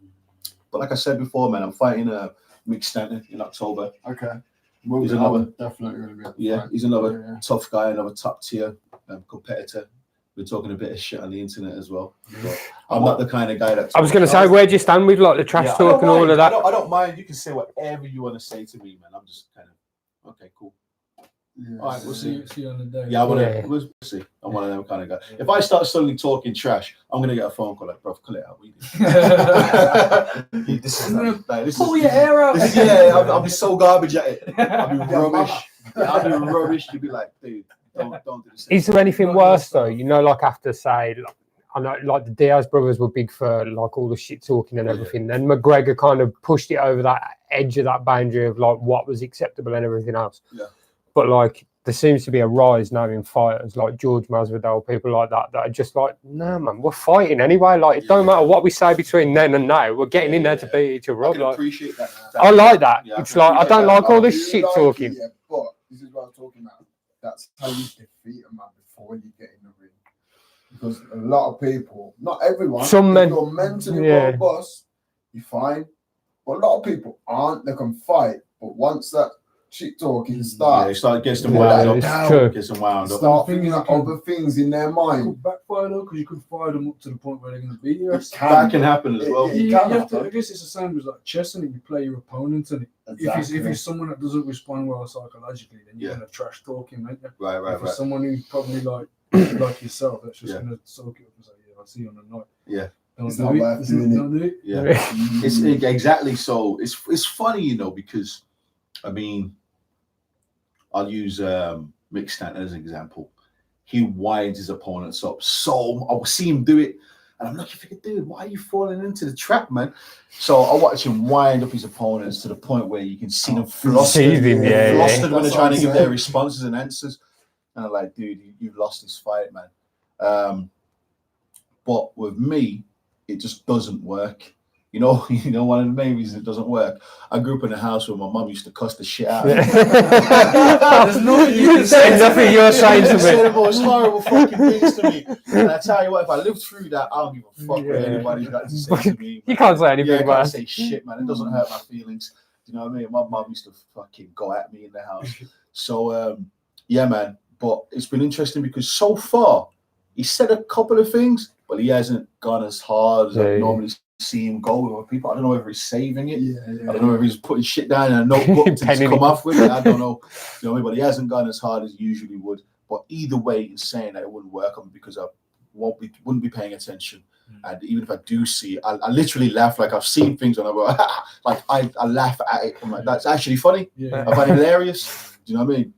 But like I said before, man, I'm fighting Mick Stanton in October. Okay. He's another definitely going to be. He's another tough guy, another top tier competitor. We're talking a bit of shit on the internet as well. But I'm not the kind of guy that. I was going to say, where do you stand with like the trash talk and all of that? I don't mind. You can say whatever you want to say to me, man. I'm just kind of okay, cool. Yeah. All right, we'll see you on the day. Yeah, we'll see. I'm one of them kind of guys. If I start suddenly talking trash, I'm gonna get a phone call like, bro, cut it out. Pull your hair out. I'll be so garbage at it. I'll be rubbish. You'll be like, dude, don't do this. Is there anything worse though? You know, like after say, I know, like the Diaz brothers were big for like all the shit talking and everything. Then McGregor kind of pushed it over that edge of that boundary of like what was acceptable and everything else. Yeah. But like there seems to be a rise now in fighters like George Masvidal, people like that are just like, nah, man, we're fighting anyway. Like it don't matter what we say between then and now. We're getting in there to beat each other. I can appreciate that. I like that. Yeah, it's like I don't like all this shit talking. Yeah, but this is what I'm talking about. That's how you defeat a man before you get in the ring. Because a lot of people, not everyone, some men, you're mentally robust, you're fine. But a lot of people aren't. They can fight, but once that shit talking starts, they start getting them wound up. Get them wound up. Start thinking of other things in their mind. Backfire though, because you could fire them up to the point where they're going to beat you. That can happen as well. I guess it's the same as like chess, and you play your opponent, and exactly. if he's someone that doesn't respond well psychologically, then you're going to trash talk him, ain't you? Right. If it's someone who probably like yourself, that's just going to soak it up and say, "Yeah, I'll see you on the night." Yeah. Don't do it. Yeah. It's exactly so. It's funny, you know, because I mean, I'll use Mick Stanton as an example. He winds his opponents up so I will see him do it, and I'm looking, dude, why are you falling into the trap, man? So I watch him wind up his opponents to the point where you can see them flustered when they're trying to give their responses and answers. And I'm like, dude, you've lost this fight, man. But with me, it just doesn't work. You know, one of the main reasons it doesn't work. I grew up in a house where my mum used to cuss the shit out of me. There's nothing you can say. Nothing you're saying to me. Say the most horrible fucking things to me. And I tell you what, if I lived through that, I don't give a fuck what anybody's got to say to me. Man. You can't say anything, man. I can't say shit, man. It doesn't hurt my feelings. You know what I mean? My mum used to fucking go at me in the house. So, yeah, man. But it's been interesting because so far, he said a couple of things, but he hasn't gone as hard as I normally see him go with other people. I don't know whether he's saving it. I don't know if he's putting shit down in a notebook to just come off with it. I don't know. You know what I mean? But he hasn't gone as hard as he usually would. But either way, he's saying that it wouldn't work on me because I wouldn't be paying attention. And even if I do see it, I literally laugh. Like I've seen things and I go, like I laugh at it. I'm like, that's actually funny. I find it hilarious. Do you know what I mean?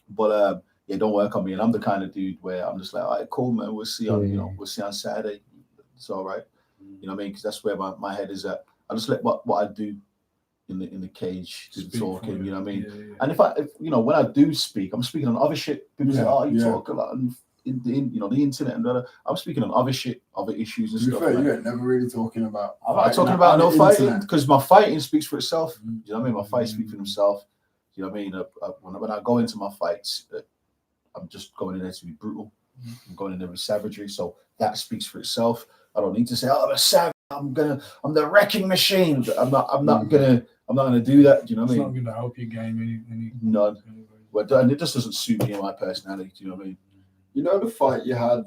But yeah, don't work on me. And I'm the kind of dude where I'm just like, all right, cool, man. We'll see on we'll see on Saturday. It's all right. You know what I mean? Because that's where my head is at. I just let what I do in the cage to talking. You know what I mean? And if when I do speak, I'm speaking on other shit. People say, "Oh, you talk a lot on the internet and blah." I'm speaking on other shit, other issues and stuff. You ain't never really talking about. I'm not talking about no fighting because my fighting speaks for itself. You know what I mean? My fights speak for themselves. You know what I mean? When I go into my fights, I'm just going in there to be brutal. I'm going in there with savagery, so that speaks for itself. I don't need to say, "Oh, I'm a savage. I'm the wrecking machine." I'm not gonna do that. Do you know what I mean? It's not going to help you gain any. None. And it just doesn't suit me and my personality. Do you know what I mean? You know the fight you had.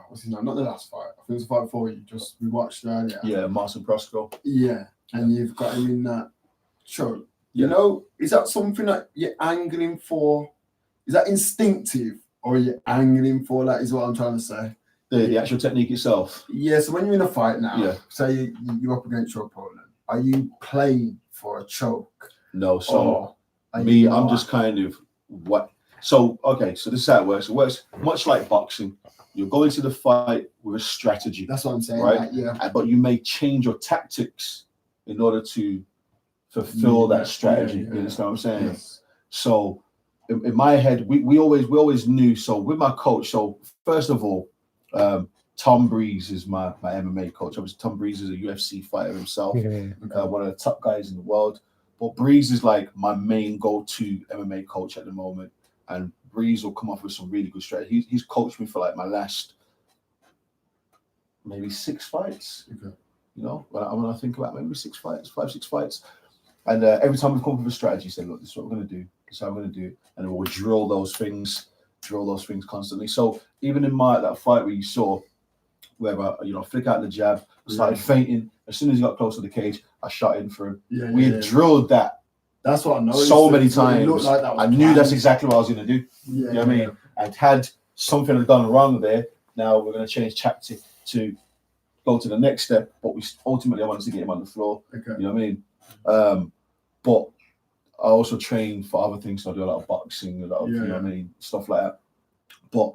What's his name? Not the last fight. I think it was the fight before we watched earlier. Yeah, Marcin Proskal. Yeah, and you've got him in that show. You know, is that something that you're angling for? Is that instinctive, or are you angling for that? Is what I'm trying to say. The actual technique itself. Yeah, so when you're in a fight now, say you're up against your opponent, are you playing for a choke? No, so me, I'm just kind of So this is how it works. It works much like boxing. You're going to the fight with a strategy. That's what I'm saying. Right? Like, yeah. But you may change your tactics in order to fulfill that strategy. You understand what I'm saying? Yes. So in my head, we always knew. So with my coach, so first of all, Tom Breeze is my MMA coach. Obviously, Tom Breeze is a UFC fighter himself, one of the top guys in the world. But Breeze is like my main go-to MMA coach at the moment. And Breeze will come up with some really good strategy. He's coached me for like my last maybe 6 fights. Okay. You know, when I think about maybe 6 fights, 5-6 fights. And every time we come up with a strategy, he said, look, this is what we're going to do. This is how we're going to do it. And then we'll drill those things constantly. So even in that fight where you saw, where I flick out the jab, started fainting. As soon as he got close to the cage, I shot in for him. We had drilled that. That's what I noticed. So many times. Like I knew that's exactly what I was going to do. You know what I mean? I'd had something gone wrong there. Now we're going to change tactic to go to the next step. But ultimately, I wanted to get him on the floor. Okay. You know what I mean? But I also train for other things. So I do a lot of boxing, a lot of, you know what I mean? Stuff like that. But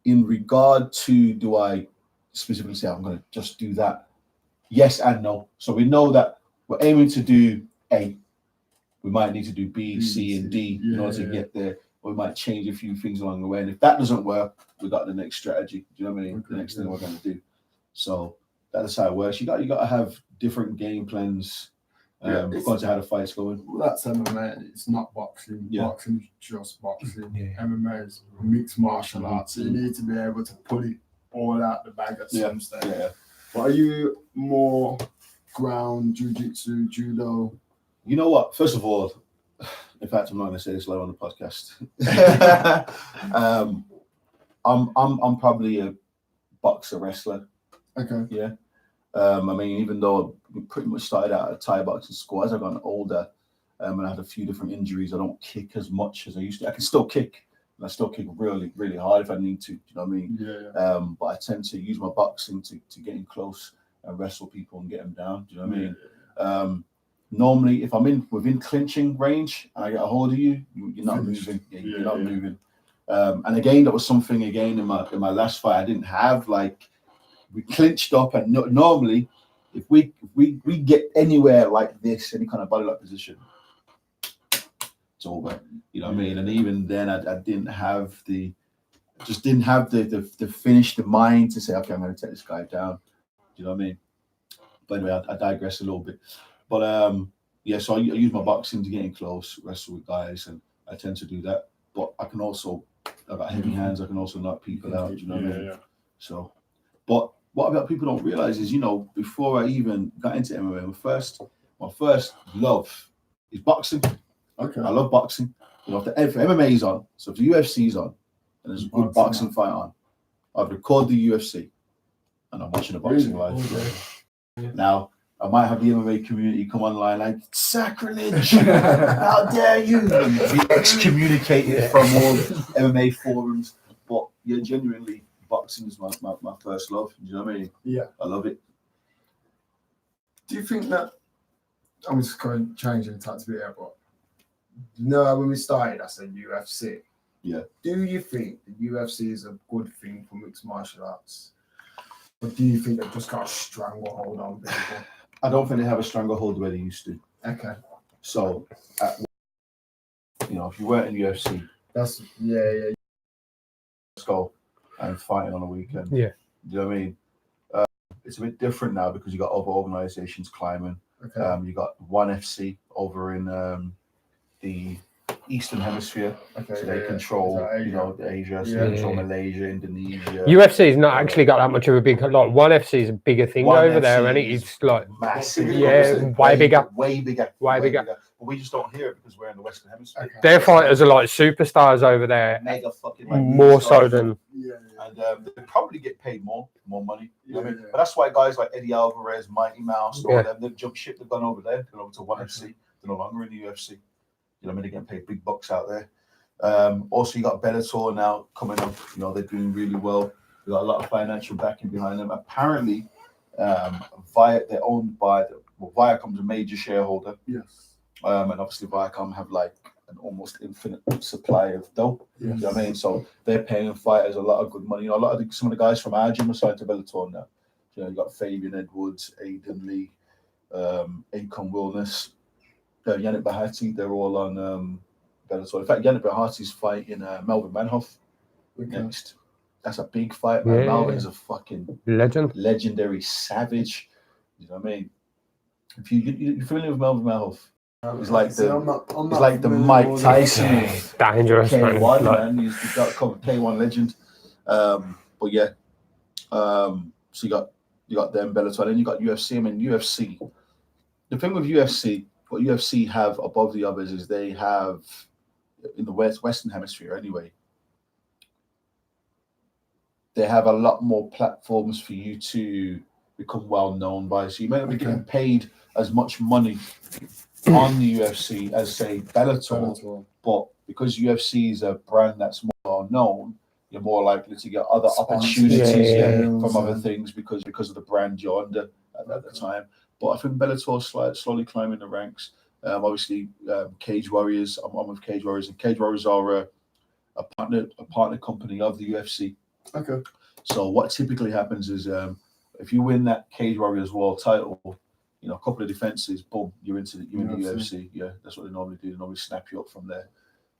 in regard to, do I specifically say I'm going to just do that? Yes and no. So we know that we're aiming to do A. We might need to do B, C, and D in order to get there. We might change a few things along the way. And if that doesn't work, we got the next strategy. Do you know what I mean? Okay, the next thing we're going to do. So that's how it works. You got to have different game plans according to how the fight's going. Well, that's MMA. It's not boxing. Boxing is just boxing. MMA is mixed martial arts. So you need to be able to pull it all out the bag at some stage. But are you more ground, jiu-jitsu, judo? You know what? First of all, in fact, I'm not going to say this live on the podcast. I'm probably a boxer wrestler. Okay. Yeah. I mean, even though I pretty much started out at a Thai boxing school, as I've gotten older, and I had a few different injuries, I don't kick as much as I used to. I can still kick, and I still kick really, really hard if I need to. Do you know what I mean? But I tend to use my boxing to get in close and wrestle people and get them down. Do you know what I mean? Normally, if I'm within clinching range and I get a hold of you, you're not moving. You're not moving. And again, that was something in my last fight I didn't have. Like, we clinched up, and normally, if we get anywhere like this, any kind of body lock position, it's over. You know what I mean? And even then, I didn't have the finish, the mind to say, okay, I'm going to take this guy down. Do you know what I mean? But anyway, I digress a little bit. But so I use my boxing to get in close, wrestle with guys, and I tend to do that. But I've got heavy hands. I can also knock people out. Do you know what I mean? So, but what about people don't realize is, before I even got into MMA, my first love is boxing. Okay. I love boxing. If MMA is on, so if the UFC is on, and there's a good boxing fight on, I'd record the UFC, and I'm watching the boxing live. Now, I might have the MMA community come online like, sacrilege, how dare you, be excommunicated from all MMA forums. But genuinely, boxing is my first love. Do you know what I mean? Yeah. I love it. Do you think that, I'm just going to change the tax a bit here, but when we started, I said UFC. Yeah. Do you think the UFC is a good thing for mixed martial arts? Or do you think they've just got a stranglehold on people? I don't think they have a stranglehold the way they used to. Okay. So, if you weren't in UFC, let's go and fighting on a weekend. Yeah. Do you know what I mean? It's a bit different now because you got other organizations climbing. Okay. You got ONE FC over in the Eastern Hemisphere. Okay. So they control, Asia. So they control Malaysia, Indonesia. UFC's not actually got that much of a big, like, ONE FC is a bigger thing over there, and it's like massive. Way bigger. But we just don't hear it because we're in the Western Hemisphere. Okay. Their fighters are like superstars over there. Mega fucking more so than. And they probably get paid more money. You know what I mean? But that's why guys like Eddie Alvarez, Mighty Mouse, all them, they've jumped ship, they've gone over there, they're over to ONE FC. They're no longer in the UFC. You know what I mean? They're getting paid big bucks out there. Also, you got Bellator now coming up. They're doing really well. They got a lot of financial backing behind them. Apparently, they're owned by Viacom's a major shareholder. Yes. And obviously Viacom have like an almost infinite supply of dough. You know what I mean? So they're paying fighters a lot of good money. You know, some of the guys from our gym are signed to Bellator now. You know, you got Fabian Edwards, Aidan Lee, Income Wellness, Yannick Bahati. They're all on Bellator. In fact, Yannick Bahati's fighting Melvin Manhoff next. That's a big fight, man. Melvin's a fucking legendary savage. You know what I mean? If you're familiar with Melvin Malhoff, he's like the Mike Tyson, dangerous K1 man. He's got K1 legend. But yeah, so you got them Bellator, and then you got UFC. I mean, UFC. The thing with UFC, what UFC have above the others is they have in the Western Hemisphere anyway. They have a lot more platforms for you to become well known by. So you may not be getting paid as much money on the UFC as say Bellator, but because UFC is a brand that's more well known, you're more likely to get other opportunities from other things because of the brand you're under at the time. But I think Bellator's slowly climbing the ranks. Obviously, Cage Warriors. I'm with Cage Warriors, and Cage Warriors are a partner company of the UFC. Okay. So what typically happens is if you win that Cage Warriors World title, you know, a couple of defenses, boom, you're in the UFC. Yeah, that's what they normally do. They normally snap you up from there.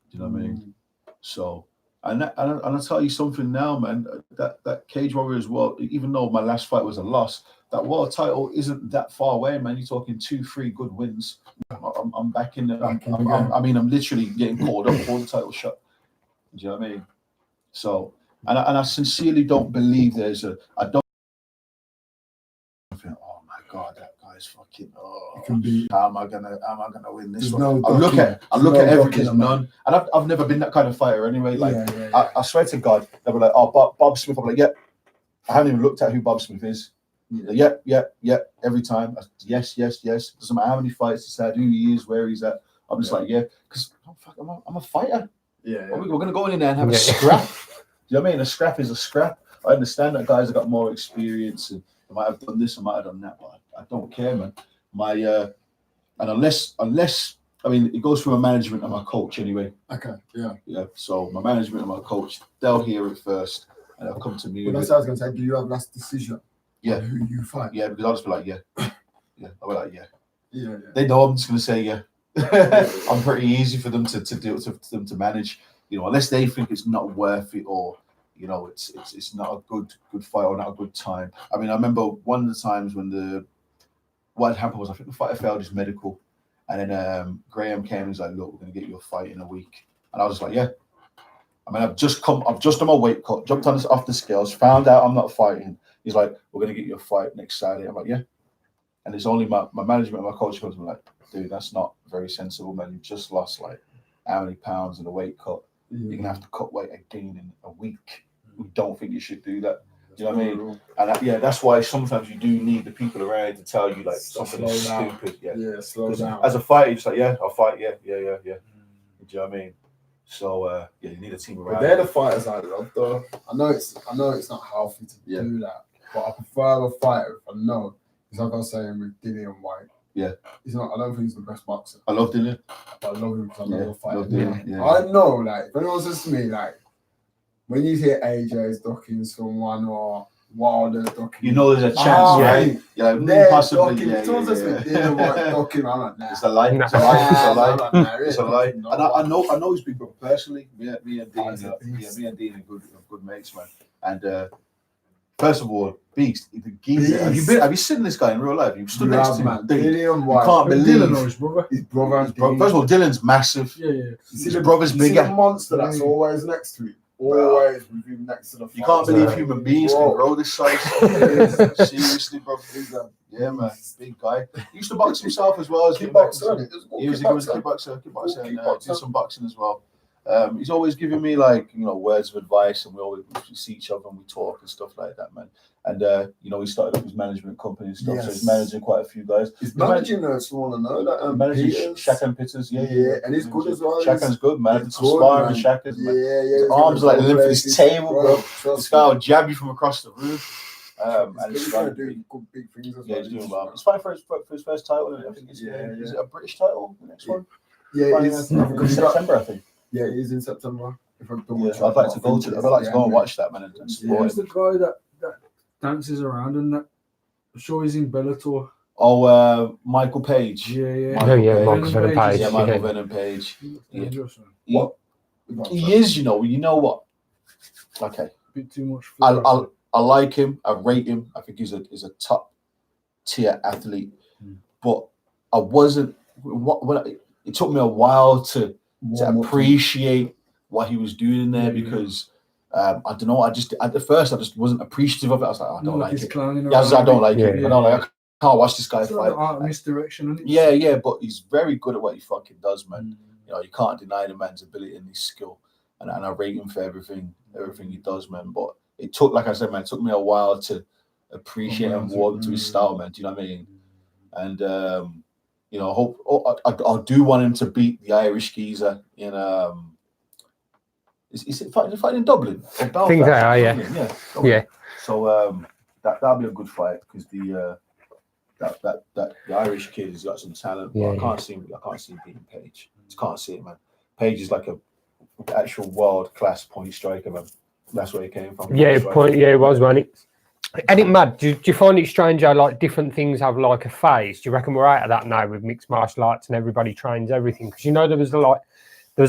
Do you know what I mean? So, and I'll tell you something now, man. That Cage Warriors World, even though my last fight was a loss, that world title isn't that far away, man. You're talking 2-3 good wins. I'm back in. I'm literally getting called up for the title shot. Do you know what I mean? So, and I sincerely don't believe I don't think, oh my God, that guy's fucking, how am I gonna win this one? I look at everything, none. And I've never been that kind of fighter anyway. Like, I swear to God, they were like, oh, Bob Smith. I'm like, yeah. I haven't even looked at who Bob Smith is. Yeah. Every time. Yes. Doesn't matter how many fights he's had, who he is, where he's at. I'm just like, because I'm a fighter. Yeah. We're going to go in there and have a scrap. Do you know what I mean? A scrap is a scrap. I understand that guys have got more experience and they might have done this, I might have done that, but I don't care, man. And unless I mean, it goes through my management and my coach anyway. Okay, yeah. Yeah, so my management and my coach, they'll hear it first and they'll come to me. Well, that's what I was going to say. Do you have last decision? Yeah. Who you fight? Yeah, because I'll just be like, yeah. I'll be like, yeah. Yeah. They know I'm just going to say, yeah. I'm pretty easy for them to do, for them to manage. You know, unless they think it's not worth it or, you know, it's not a good fight or not a good time. I mean, I remember one of the times when what happened was I think the fighter failed his medical, and then Graham came and was like, "Look, we're going to get you a fight in a week," and I was like, "Yeah." I mean, I've just done my weight cut, jumped off the scales, found out I'm not fighting. He's like, "We're going to get you a fight next Saturday." I'm like, "Yeah," and it's only my management and my coach comes to me like, "Dude, that's not very sensible, man. You just lost like how many pounds in a weight cut? You're going to have to cut weight again in a week. We don't think you should do that." You know what I mean? And that's why sometimes you do need the people around to tell you like something stupid. Yeah, slow down. As a fighter, you're just like, yeah, I'll fight. Yeah. Do you know what I mean? So you need a team around. But they're the fighters I love, though. I know it's not healthy to do that, but I prefer a fighter if I know. It's like I was saying with Dillian White. Yeah, he's not. I don't think he's the best boxer. I love Dillian, but I love him because I love a fighter. Yeah. I know, like, if anyone says to me, like, when you hear AJ's ducking someone or Wilder ducking, you know there's a chance, right? Yeah, possibly. Yeah. Someone says to me, Dillian White ducking, I'm like, nah. It's a lie. It's a lie. And I know his big brother personally. Me and Dean are good mates, man. And first of all, Beast, the geezer. Have you seen this guy in real life? You stood next to him. Dillian White. You can't believe Dylan knows his brother. His brother. First of all, Dylan's massive. Yeah. His brother's bigger. The monster that's always next to him. Always with him next to the fight. You can't believe human beings can grow this size. Seriously, bro. Yeah, man. Big guy. He used to box himself as well as kickboxer. He was a kickboxer and did some boxing as well. He's always giving me like, you know, words of advice, and we see each other and we talk and stuff like that, man. And you know, he started up his management company and stuff, so he's managing quite a few guys. He's managing someone I know that managing Shakan Pitters, yeah, and he's good as well. Shakan's good, man. It's sparring with Shakan, man. His arms are like the length of his table, bro. This guy will jab you from across the room. And he's trying to do good big things as well. Yeah, he's doing well. He's fighting for his first title, I think. Is it a British title? The next one. Yeah, it is. in September, I think. Yeah, it is in September. If I'm done Yeah, with I'd like to go to. I'd like to go and watch that, man, and support Who's him. the guy that dances around and that? I'm sure he's in Bellator. Oh, Michael Page. Yeah. Michael Venom Page. Yeah, Michael Venom Page. Dangerous, man. What? He is, you know what? Okay. A bit too much. I like him. I rate him. I think he's a top tier athlete. But I wasn't. It took me a while to appreciate what he was doing in there because I don't know. At first I just wasn't appreciative of it. I was like, I don't like it. I don't like it. I don't like. I can't watch this guy fight. Art misdirection, isn't it? Yeah, but he's very good at what he fucking does, man. You know, you can't deny the man's ability and his skill, and I rate him for everything he does, man. But it took, like I said, man, it took me a while to appreciate and warm to his style, man. Do you know what I mean? And you know, I do want him to beat the Irish geezer in is it fighting in Dublin? I think they are, yeah. Yeah. So that'll be a good fight because the Irish kid has got some talent, but I can't see him beating Page. Just can't see it, man. Page is like a actual world class point striker, man. That's where he came from. Yeah, it was, man. And it mad. Do you find it strange how like different things have like a phase? Do you reckon we're out of that now with mixed martial arts and everybody trains everything? Because you know there was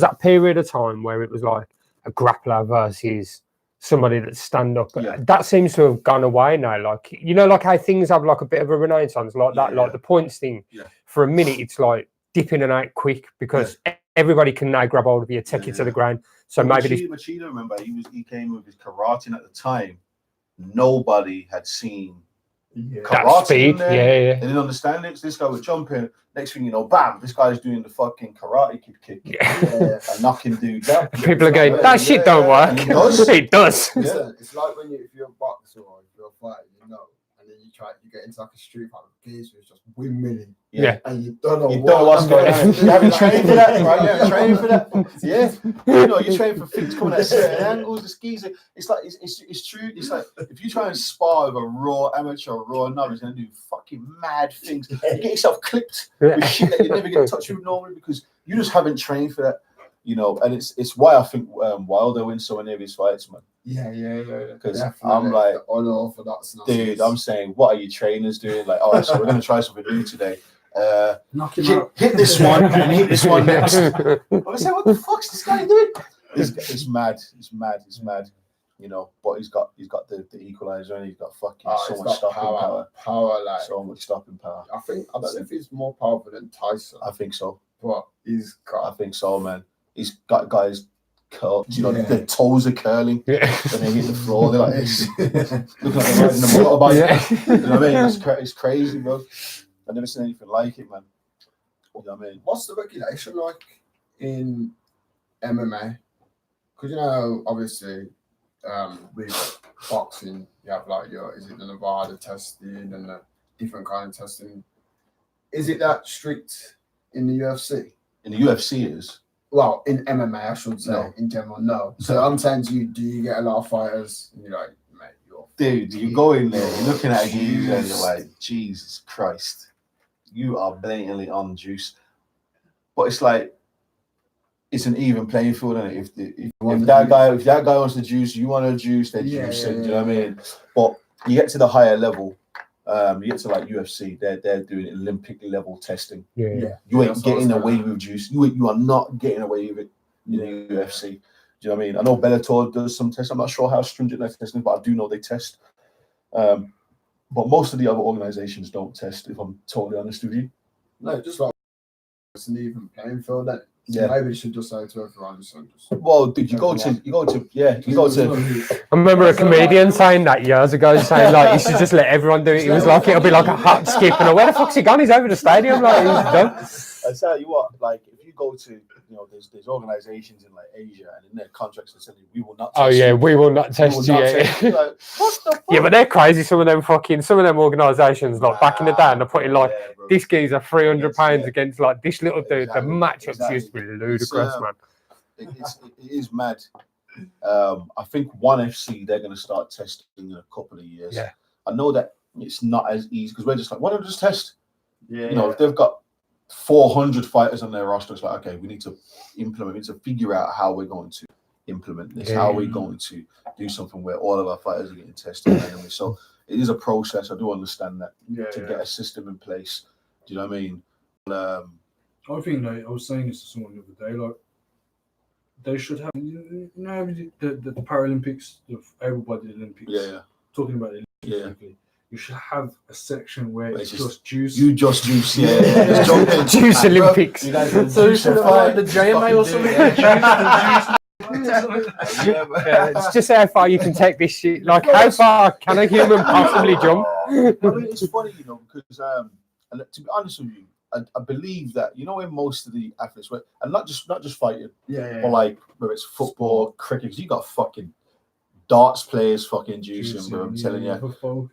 that period of time where it was like a grappler versus somebody that stand up. Yeah. That seems to have gone away now. Like, you know, like how things have like a bit of a renaissance like that. Like the points thing. Yeah. For a minute, it's like dip in and out quick because everybody can now grab hold of you, take you to the ground. So maybe Machida, remember, he came with his karate, and at the time, nobody had seen karate that speed. In there. Yeah. They didn't understand it. So this guy was jumping. Next thing you know, bam! This guy's doing the fucking karate kick, and knocking dudes out. People are going, that shit don't work. And it does. It does. Yeah. It's like when if you're a boxer or if you're a fighter, you know, and then you get into like a street fight with geese who's just windmilling. Yeah. And you don't know what's going on. You haven't trained for that, right? You haven't trained for that. Yeah. You know, you train for things coming at certain angles, the skis. It's like it's true. It's like if you try and spar with a raw amateur or raw novice, you're gonna do fucking mad things. You get yourself clipped with shit that you never get in touch with normally because you just haven't trained for that. You know, and it's why I think Wilder wins so many of his fights, man. Yeah. Because I'm like, unorthodox. Dude, I'm saying, what are you trainers doing? Like, all right, so we're gonna try something new today. Knock him out. Hit this one and hit this one next. I was like, what the fuck's this guy doing? It's mad. It's mad. You know, but he's got the equalizer and he's got fucking so much stopping power. Like so much stopping power. I don't know if he's more powerful than Tyson. I think so. But I think so, man. He's got guys curled. You know, their toes are curling. Yeah. When they hit the floor, they're like this. Looking like they're riding a motorbike. Yeah. You know what I mean? It's crazy, bro. I've never seen anything like it, man. You know what I mean? What's the regulation like in MMA? Because, you know, obviously, with boxing, you have like is it the Nevada testing and the different kind of testing? Is it that strict in the UFC? In the UFC is? Well, in MMA, I should say. No. In general, no. So I'm saying to you, do you get a lot of fighters and you're like, mate, dude, you go in there, you're looking at you and you're like, Jesus Christ, you are blatantly on juice. But it's like, it's an even playing field, isn't it? If that guy wants the juice, you want the juice, they're juicing. Do you know what I mean? But you get to the higher level, you get to like UFC, they're doing Olympic level testing. Yeah. You ain't getting away with juice. You are not getting away with it in the UFC. Do you know what I mean? I know Bellator does some tests. I'm not sure how stringent they're testing, but I do know they test. But most of the other organizations don't test, if I'm totally honest with you. No, just like it's an even playing field. Then maybe you should just say to everyone. Well, dude, you go to. I remember a comedian saying that years ago, saying like you should just let everyone do it. He was like, it'll be like a hop skip, and where the fuck's he gone? He's over the stadium, like he's done. I tell you what, like if you go to, there's organizations in like Asia, and in their contracts they say we will not. Test you. We will not test you. Like, what the fuck? Yeah, but they're crazy. Some of them organizations, like back in the day, and they're putting like this geezer 300 pounds against like this little dude. Exactly. The matchups used to be ludicrous, man. It is mad. I think ONE FC they're going to start testing in a couple of years. Yeah, I know that it's not as easy because we're just like, why don't we just test? If they've got 400 fighters on their roster. It's like, okay, we need to figure out how we're going to implement this, how we're going to do something where all of our fighters are getting tested randomly. So it is a process. I do understand that to get a system in place. Do you know what I mean? I think like, I was saying this to someone the other day, like they should have, you know, the Paralympics, the able-bodied Olympics. Talking about the Olympics, you should have a section where it's just juice. You just juice, Juice Olympics. You guys so you should have like the JMA or something. It's just how far you can take this shit. Like, how far can a human possibly jump? I mean, it's funny, you know, because to be honest with you, I believe that, you know, in most of the athletes, and not just fighting, but like whether it's football, cricket, because you got fucking darts players fucking juicing, bro. I'm telling you, bro.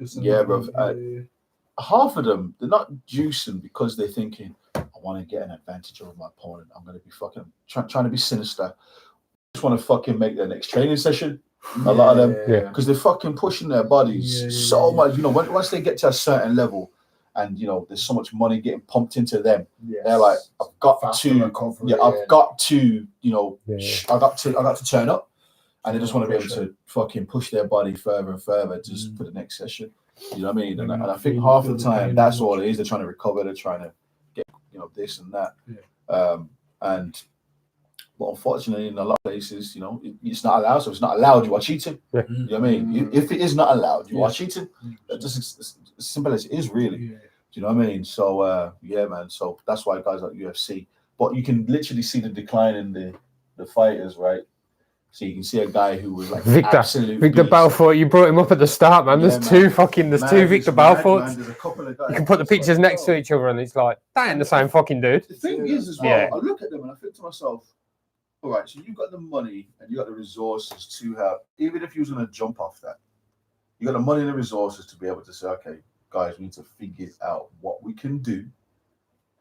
Half of them, they're not juicing because they're thinking, I want to get an advantage over my opponent. I'm going to be fucking trying to be sinister. Just want to fucking make their next training session. A lot of them, because they're fucking pushing their bodies so much. You know, once they get to a certain level, and you know, there's so much money getting pumped into them. They're like, I've got to, you know, I got to turn up, and they just want to be able to fucking push their body further and further just for the next session. You know what I mean? And I think half the time that's all it is. They're trying to recover. They're trying to get, you know, this and that. But unfortunately, in a lot of places, you know, it's not allowed. So if it's not allowed, you are cheating. You know what I mean? If it is not allowed, you are cheating. Just as simple as it is, really. Do you know what I mean? So, yeah, man. So that's why guys like UFC. But you can literally see the decline in the fighters, right? So you can see a guy who was like Victor Belfort. You brought him up at the start, man. There's two Victor Belforts. There's a couple of guys. You can put the pictures next to each other, and it's like, that ain't the same fucking dude. The thing is, as well, I look at them and I think to myself, all right, so you've got the money and you got the resources to have, even if you was going to jump off that, you got the money and the resources to be able to say, okay, guys, we need to figure out what we can do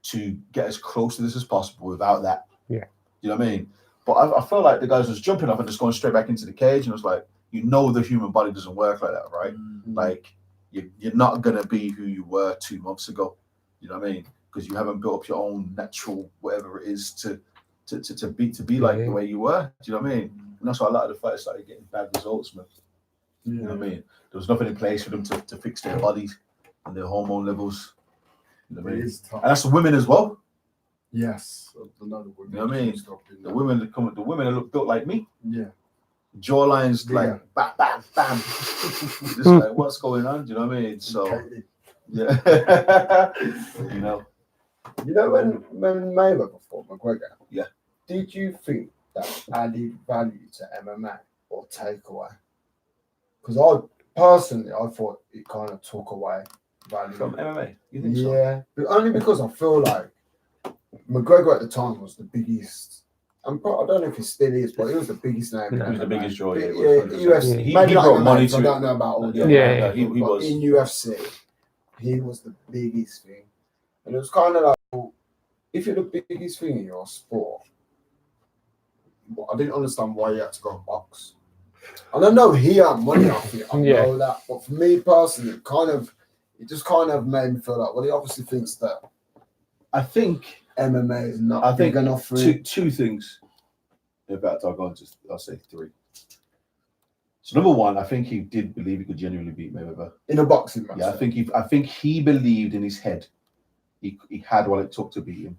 to get as close to this as possible without that. Yeah. You know what I mean? But I feel like the guys was jumping off and just going straight back into the cage, and it's like, you know, the human body doesn't work like that, right? Like, you're not going to be who you were 2 months ago. You know what I mean? Because you haven't built up your own natural whatever it is to be like the way you were. Do you know what I mean? And that's why a lot of the fighters started getting bad results, man. You know what I mean? There was nothing in place for them to fix their bodies and their hormone levels. You know what I mean? And that's the women as well. Yes. You know what I mean? The women are built like me. Yeah. Jawlines like bam, bam, bam. Just like, what's going on? Do you know what I mean? So yeah. You know. You know when Mayweather fought McGregor? Yeah. Did you think that added value to MMA or take away? Because I thought it kind of took away value From MMA. You think so? Yeah, but only because I feel like McGregor at the time was the biggest. I don't know if he still is, but he was the biggest name. He was the biggest draw. Yeah, UFC. He Maybe brought not money MMA, to I it. don't know about all the He was in UFC. He was the biggest thing, and it was kind of like, well, if you're the biggest thing in your sport, I didn't understand why you had to go and box. And I know he had money off it. I know that, but for me personally, it just kind of made me feel like, well, he obviously thinks that. I think MMA is not big enough for him. Two things. In fact, I'll say three. So number one, I think he did believe he could genuinely beat Mayweather in a boxing match. Yeah, I think he believed in his head he had what it took to beat him.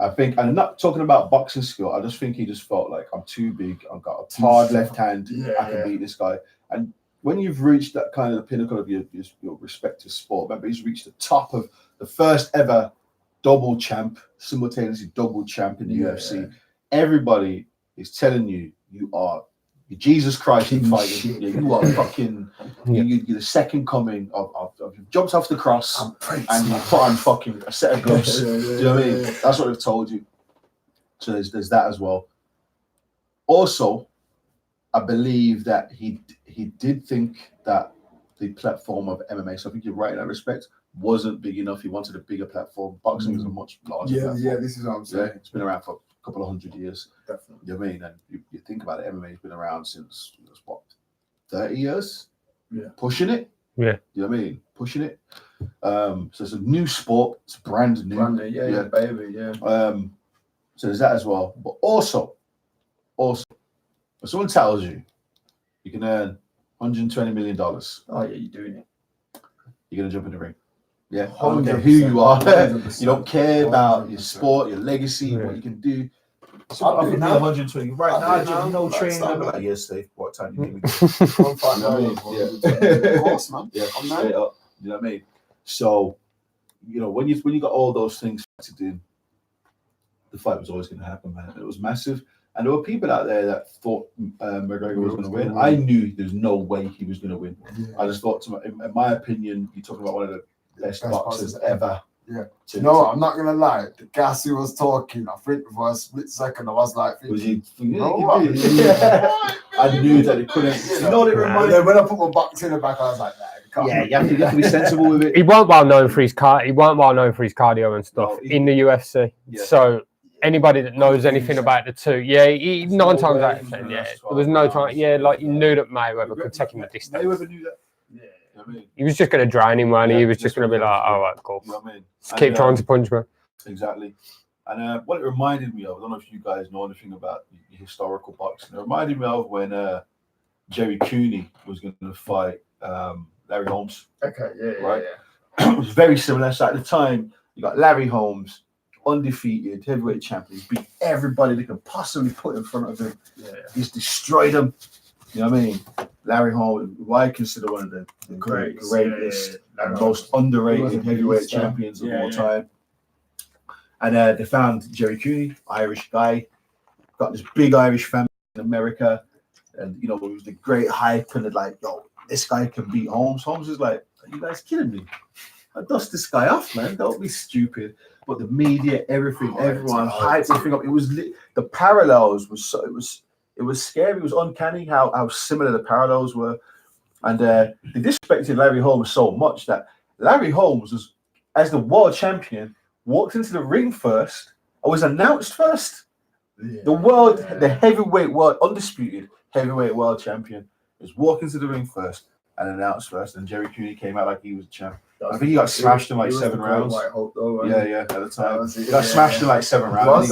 I think, and I'm not talking about boxing skill. I just think he just felt like, I'm too big. I've got a hard left hand. I can beat this guy. And when you've reached that kind of the pinnacle of your respective sport, remember he's reached the top of the first ever simultaneously double champ in the UFC. Everybody is telling you are Jesus Christ in fighting. You are fucking. You're the second coming of you jumped off the cross and you put on fucking a set of gloves. Do you know what I mean? That's what they've told you. So there's that as well. Also, I believe that he did think that the platform of MMA, so I think you're right in that respect, wasn't big enough. He wanted a bigger platform. Boxing is a much larger platform. Yeah, this is what I'm saying. It's been around for a couple of 100 years. Definitely. You know what I mean? And you think about it, MMA has been around since, what, 30 years? Yeah. Pushing it? Yeah. You know what I mean? Pushing it. So it's a new sport. It's brand new. Brand new, yeah, baby, yeah. So there's that as well. But also, when someone tells you you can earn $120 million, Oh yeah, you're doing it. you're gonna jump in the ring. Yeah, 100%, I don't care who you are. 100%. You don't care about your 100%. sport, your legacy, what you can do. So I'll I do think now. 120 right I'll do now. now. No Like, training. start I'm with like, yes, Steve. What time you give me? One fight, You know what I mean? Of course, man. Yeah, I'm straight there. up. You know what I mean? So, when you got all those things to do, the fight was always going to happen, man. It was massive, and there were people out there that thought McGregor was going to win. I knew there's no way he was going to win. Yeah. I just thought, in my opinion, you're talking about one of the best boxers ever. Yeah. No, I'm not gonna lie. The gas he was talking, I think for a split second, I was like, Was he? what? I knew that it couldn't. You know what it reminded Then when I put my box in the back, I was like, nah, Yeah, you have to be sensible with it. He weren't well known for his cardio and stuff in the UFC. Yeah. So anybody that knows anything about the two, he 9 times out of 10, there was no time. Yeah, like you knew that Mayweather could take him the distance. Mayweather knew that. Yeah, I mean, he was just going to drown him, man. He was just going to be like, all right, cool. You know what I mean? Just keep trying to punch me. Exactly. And what it reminded me of, I don't know if you guys know anything about the historical boxing. It reminded me of when Jerry Cooney was going to fight Larry Holmes. Okay, Right? It was very similar. So at the time, you got Larry Holmes, undefeated heavyweight champion, beat everybody they could possibly put in front of him. Yeah. He's destroyed them. You know what I mean? Larry Holmes, who I consider one of the greatest and most underrated heavyweight champions of all time. And they found Jerry Cooney, Irish guy, got this big Irish family in America, and it was the great hype and like, yo, this guy can beat Holmes. Holmes is like, are you guys kidding me? I dust this guy off, man. Don't be stupid. But the media, everything, everyone hyped everything up. It was the parallels was so it was scary. It was uncanny how similar the parallels were, and they disrespected Larry Holmes so much that Larry Holmes was, as the world champion, walked into the ring first and was announced first. Yeah. The heavyweight world, undisputed heavyweight world champion, was walking to the ring first and announced first. And Jerry Cooney came out like he was a champ. I think he got smashed in like 7 rounds. At the time. He got smashed in like 7 rounds.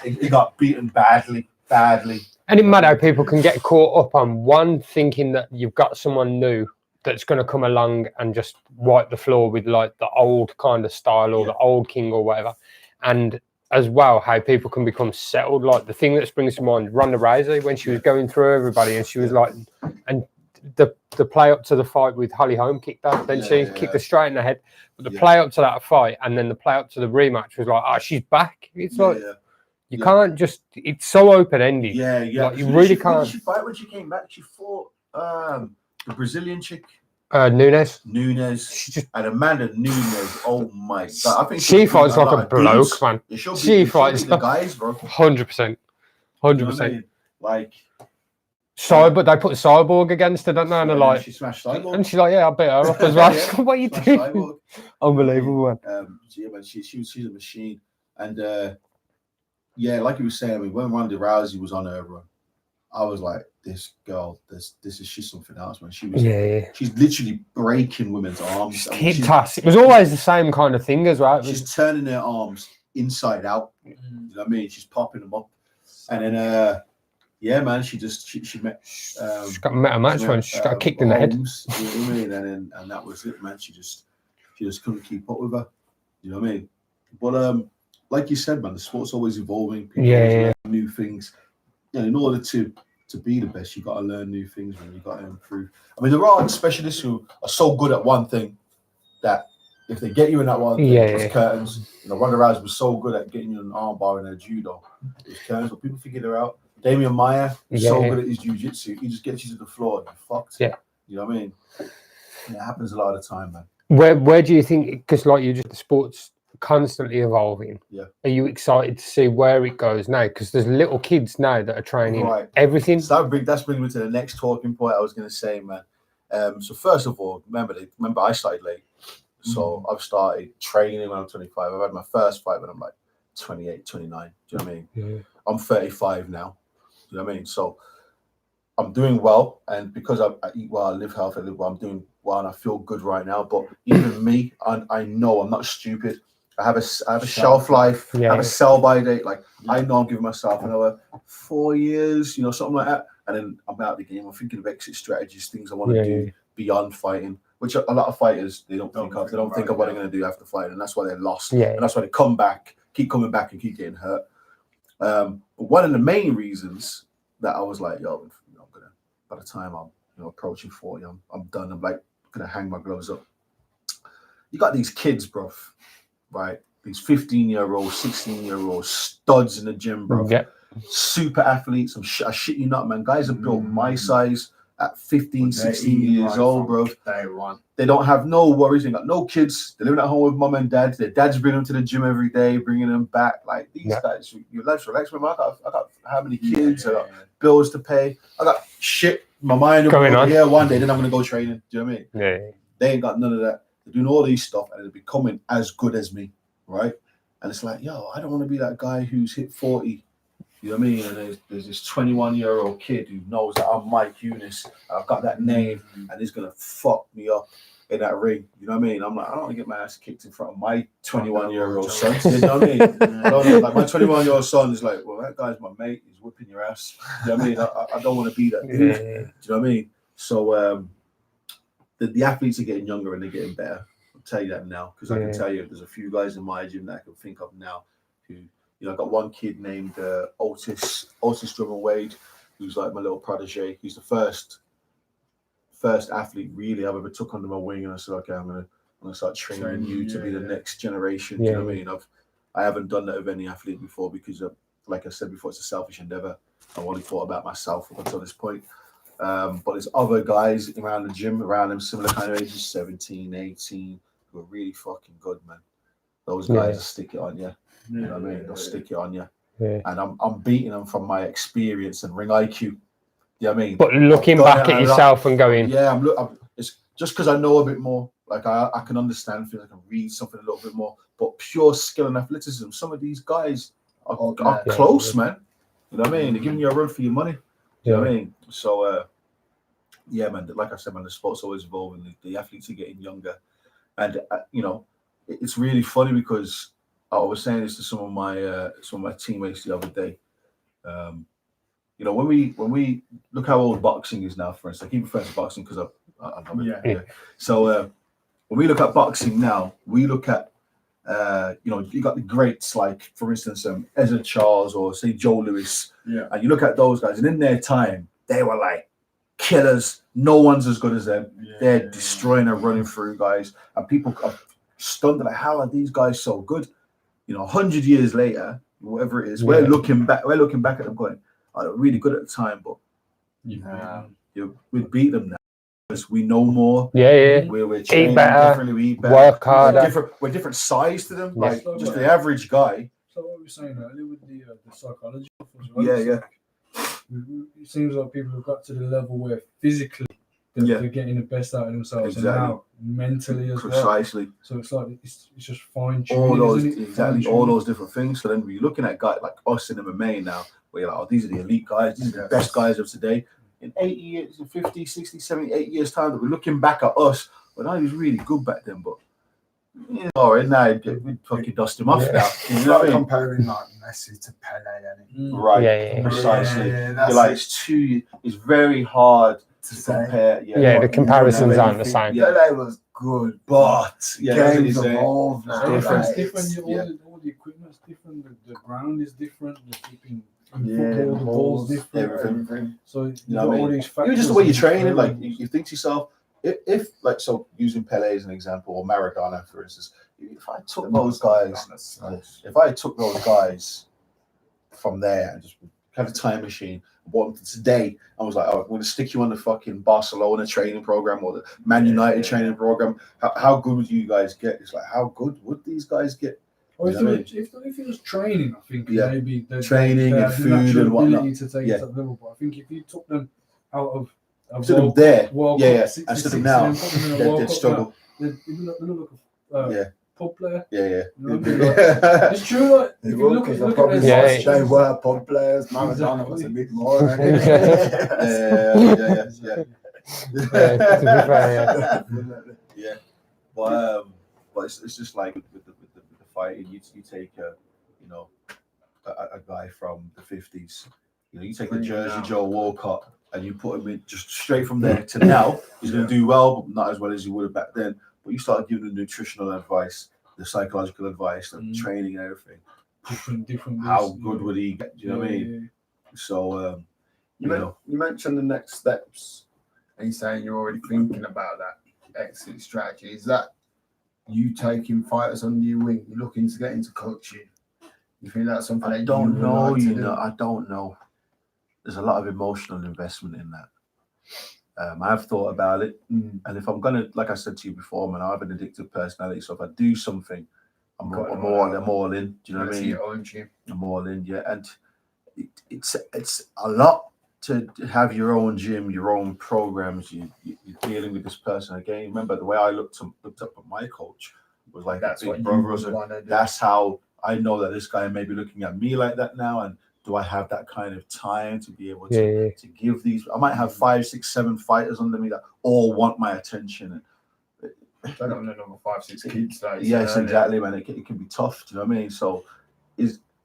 He got beaten badly. And it matters how people can get caught up on one, thinking that you've got someone new that's going to come along and just wipe the floor with like the old kind of style or the old king or whatever. And as well, how people can become settled. Like the thing that springs to mind, Ronda Rousey, when she was going through everybody and she was like, and the play up to the fight with Holly Holm kicked her, then she kicked her straight in the head. But the play up to that fight and then the play up to the rematch was like, she's back. It's like, you can't just, it's so open-ended. Like, you really can't. Did she fight when she came back? She fought the Brazilian chick. Nunes. She just, and Amanda Nunes. Oh my God! I think she fights like a bloke, man. She fights the guys, bro. 100%. 100%. Like, but they put Cyborg against her, don't they? And they're like, she smashed Cyborg. And she's like, I beat her up as well. What are you doing? Unbelievable, man. She's a machine. And like you were saying, I mean, when Ronda Rousey was on her run, I was like, this girl, she's something else, man. She was, she's literally breaking women's arms. It was always the same kind of thing as well. She's turning her arms inside out. You know what I mean? She's popping them up, and then man, she met. She got a match when she got kicked in the head. You know what I mean? And that was it, man. She just couldn't keep up with her. You know what I mean? But like you said, man, the sport's always evolving. People always learn new things. In order to be the best, you got to learn new things, man. You got to improve. I mean, there are specialists who are so good at one thing that if they get you in that one thing, it's curtains. Ronda Rousey was so good at getting you an armbar in her judo. It's curtains, but people figured her out. Damian Maia is so good at his jiu-jitsu. He just gets you to the floor and you're fucked. Yeah. You know what I mean? It happens a lot of the time, man. Where do you think, because like the sport's constantly evolving. Yeah. Are you excited to see where it goes now? Because there's little kids now that are training everything. So that's bringing me to the next talking point I was going to say, man. So first of all, remember I started late. So I've started training when I'm 25. I've had my first fight when I'm like 28, 29. Do you know what I mean? Yeah. I'm 35 now. Do you know what I mean? So I'm doing well, and because I eat well, I live healthy, I live well, I'm doing well, and I feel good right now. But even me, I know I'm not stupid. I have a shelf life. I have a sell-by date. Like I know I'm giving myself another 4 years, something like that, and then I'm out of the game. I'm thinking of exit strategies, things I want to do beyond fighting, which a lot of fighters they don't think of. They don't think of what they're going to do after fighting, and that's why they're lost. And that's why they come back, keep coming back, and keep getting hurt. But one of the main reasons that I was like, yo, I'm gonna. By the time I'm approaching 40, I'm done. I'm like gonna hang my gloves up. You got these kids, bro, right? These 15-year-olds, 16-year-olds, studs in the gym, bro. Super athletes. I shit you not, man. Guys are built my size at 15, 16 years old, bro. They don't have no worries. They got no kids. They're living at home with mom and dad. Their dads bring them to the gym every day, bringing them back. Like these guys, your life's relaxed, man. I got how many kids? I got bills to pay. I got shit in my mind. Going on. Yeah, one day then I'm gonna go training. Do you know what I mean? Yeah. They ain't got none of that. They're doing all these stuff and they're becoming as good as me, right? And it's like, yo, I don't want to be that guy who's hit 40. You know what I mean? And there's this 21-year-old kid who knows that I'm Mike Younis. I've got that name, and he's gonna fuck me up in that ring. You know what I mean? I'm like, I don't want to get my ass kicked in front of my 21-year-old son. You know what I mean? I don't know, like my 21-year-old son is like, well, that guy's my mate. He's whipping your ass. You know what I mean? I don't want to be that dude. Do you know what I mean? So the athletes are getting younger and they're getting better. I'll tell you that now because I can tell you there's a few guys in my gym that I can think of now who. I got one kid named Otis Drummond Wade, who's like my little protege. He's the first athlete really I've ever took under my wing, and I said, okay, I'm gonna start training you to be the next generation. Do you know what I mean? I haven't done that with any athlete before because, like I said before, it's a selfish endeavor. I've only thought about myself up until this point. But there's other guys around the gym, around them, similar kind of ages, 17, 18, who are really fucking good, man. Those guys stick it on you. You know what I mean? They'll stick it on you. And I'm beating them from my experience and ring IQ. You know what I mean? But looking back at yourself and going... Yeah, it's just because I know a bit more. Like, I can understand things. I can read something a little bit more. But pure skill and athleticism, some of these guys are close, man. You know what I mean? They're giving you a run for your money. You know what I mean? So, yeah, man, like I said, man, the sport's always evolving. The athletes are getting younger. And, it's really funny because... I was saying this to some of my teammates the other day. When we look how old boxing is now, for instance, I keep referring to boxing because I love it. Yeah. So when we look at boxing now, we look at you got the greats like, for instance, Ezra Charles or say Joe Louis. Yeah. And you look at those guys, and in their time, they were like killers. No one's as good as them. Yeah, they're destroying and running through guys, and people are stunned like, how are these guys so good? 100 years later, whatever it is, we're looking back at them going, oh, they're really good at the time, but we beat them now because we know more. We're training differently, we eat better, work harder. We're different size to them, like just the average guy. So what we were saying earlier with the psychology as well. It seems like people have got to the level where physically they're getting the best out of themselves, and now mentally as well. So it's like it's just fine tuning. All those different things. So then we're looking at guys like us in MMA now, where you're like, oh, these are the elite guys, these are the best guys of today. In 80 years, 50, 60, 70, 8 years time, that we're looking back at us. Well, I was really good back then, but now we fucking dust him off now. You know what I mean? Comparing like Messi to Pele, right? Precisely. It's very hard to compare. The comparisons aren't the same. Pele was good, but games evolved. It's different. All the equipment's different. The ground is different. The flipping football, the ball's different. Everything. So all these factors. Even just the way you're training, like you think to yourself, if like, so using Pele as an example, or Maradona, for instance, if I took those guys from there and just have a time machine, brought them to today, I was like, oh, I'm going to stick you on the fucking Barcelona training program or the Man United training program. How good would you guys get? It's like, how good would these guys get? Or if it was training, I think maybe training and food and whatnot. To take it to that level. But I think if you took them out of stood them there, and stood them now, they'd struggle. pub player. Yeah. You know what I mean? Like, it's true. Like, if you look at this, Yeah. they were pub players. Maradona was a bit more. Yeah. But it's just like with the fighting, you take a guy from the 50s. You take a Jersey Joe Walcott and you put him in just straight from there to now. He's going to do well, but not as well as he would have back then. But you start giving him nutritional advice, the psychological advice, the training and everything. Different. How good would he get? Do you know what I mean? So, you mentioned the next steps, and you're saying you're already thinking about that exit strategy. Is that you taking fighters under your wing? You're looking to get into coaching? You think that's something I don't know. I don't know. There's a lot of emotional investment in that. I've thought about it, and if I'm gonna, like I said to you before, man, I have an addictive personality. So if I do something, I'm all in. Do you know what I mean? I'm all in, yeah. And it's a lot to have your own gym, your own programs. You're dealing with this person again. Remember the way I looked up at my coach was like that's a big brother. That's how I know that this guy may be looking at me like that now, and do I have that kind of time to be able to give these? I might have 5, 6, 7 fighters under me that all want my attention. I don't know, number 5, 6 kids. Yes, exactly, man. It can be tough. Do you know what I mean? So,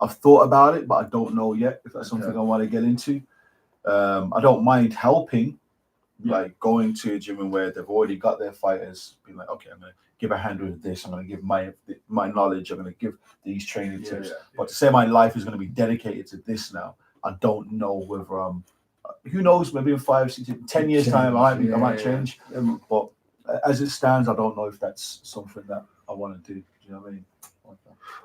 I've thought about it, but I don't know yet if that's something I want to get into. I don't mind helping, like going to a gym and where they've already got their fighters, being like, okay, I'm going to give a hand with this. I'm going to give my knowledge. I'm going to give these training tips. But to say my life is going to be dedicated to this now, I don't know whether who knows, maybe in 5, 6, 10 years time, I might change. But as it stands, I don't know if that's something that I want to do. Do you know what I mean?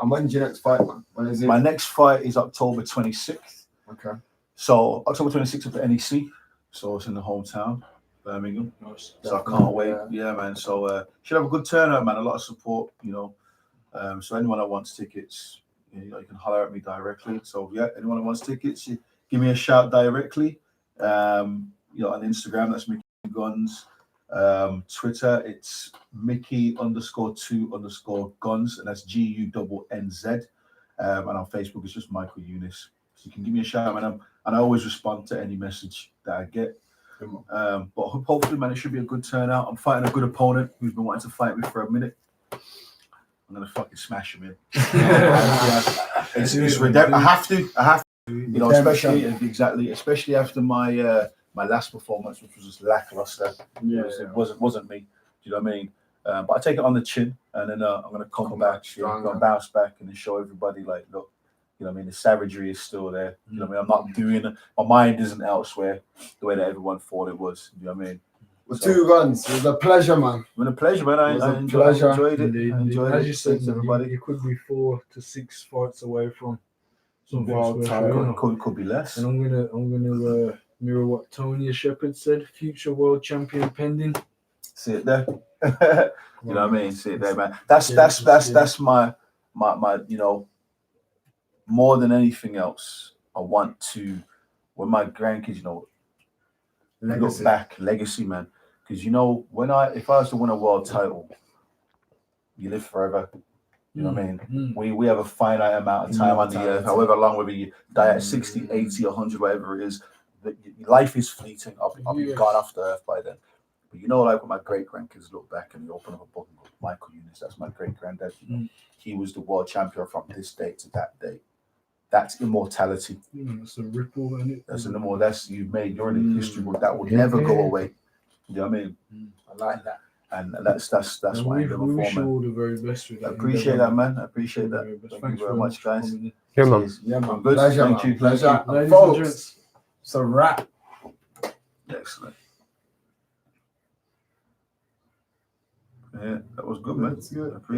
And when's your next fight, man? When is it? My next fight is October 26th. Okay. So October 26th at the NEC. So it's in the hometown, Birmingham. Nice. So I can't wait. Yeah, man. So should have a good turnout, man. A lot of support, So anyone that wants tickets, you can holler at me directly. So yeah, anyone that wants tickets, you give me a shout directly. On Instagram, that's Mickey Guns. Twitter, it's Mickey_2_Guns, and that's GUNNZ. And on Facebook, it's just Michael Younis. So you can give me a shout, man. And I always respond to any message that I get. But hopefully, man, it should be a good turnout. I'm fighting a good opponent who's been wanting to fight me for a minute. I'm gonna fucking smash him in. It's redemption. I have to. Especially after my last performance, which was just lackluster. It wasn't me. Do you know what I mean? But I take it on the chin, and then I'm gonna come back, bounce back, and then show everybody, like, look, you know what I mean? The savagery is still there. You know what I mean? I'm not doing it. My mind isn't elsewhere the way that everyone thought it was. You know what I mean? With 2 guns, it was a pleasure, man. It was a pleasure, man. I enjoyed it. As you said, everybody, you could be 4 to 6 fights away from some world title. Could be less. And I'm gonna mirror what Tony Shepard said: future world champion pending. See it there. You know what I mean? See it there, man. That's my more than anything else, I want to, when my grandkids, look back, legacy, man. Because if I was to win a world title, you live forever. You know what I mean? We have a finite amount of time on the earth, however long, whether you die at 60, 80, 100, whatever it is. Life is fleeting. I'll be gone off the earth by then. But like when my great grandkids look back and they open up a book and go, Michael Younis, that's my great granddad. He was the world champion from this date to that date. That's immortality. That's a ripple in it. You're in a history book that will never go away. You know what I mean? I like that. And that's why I we wish you all the very best with that. I appreciate that, man. I appreciate that. Thank you very much, guys. Yeah, man. Yeah, man. Good. Pleasure, Thank you. Pleasure. Ladies and Folks, gents. it's a wrap. Excellent. Yeah, that was good, man. That's good. I appreciate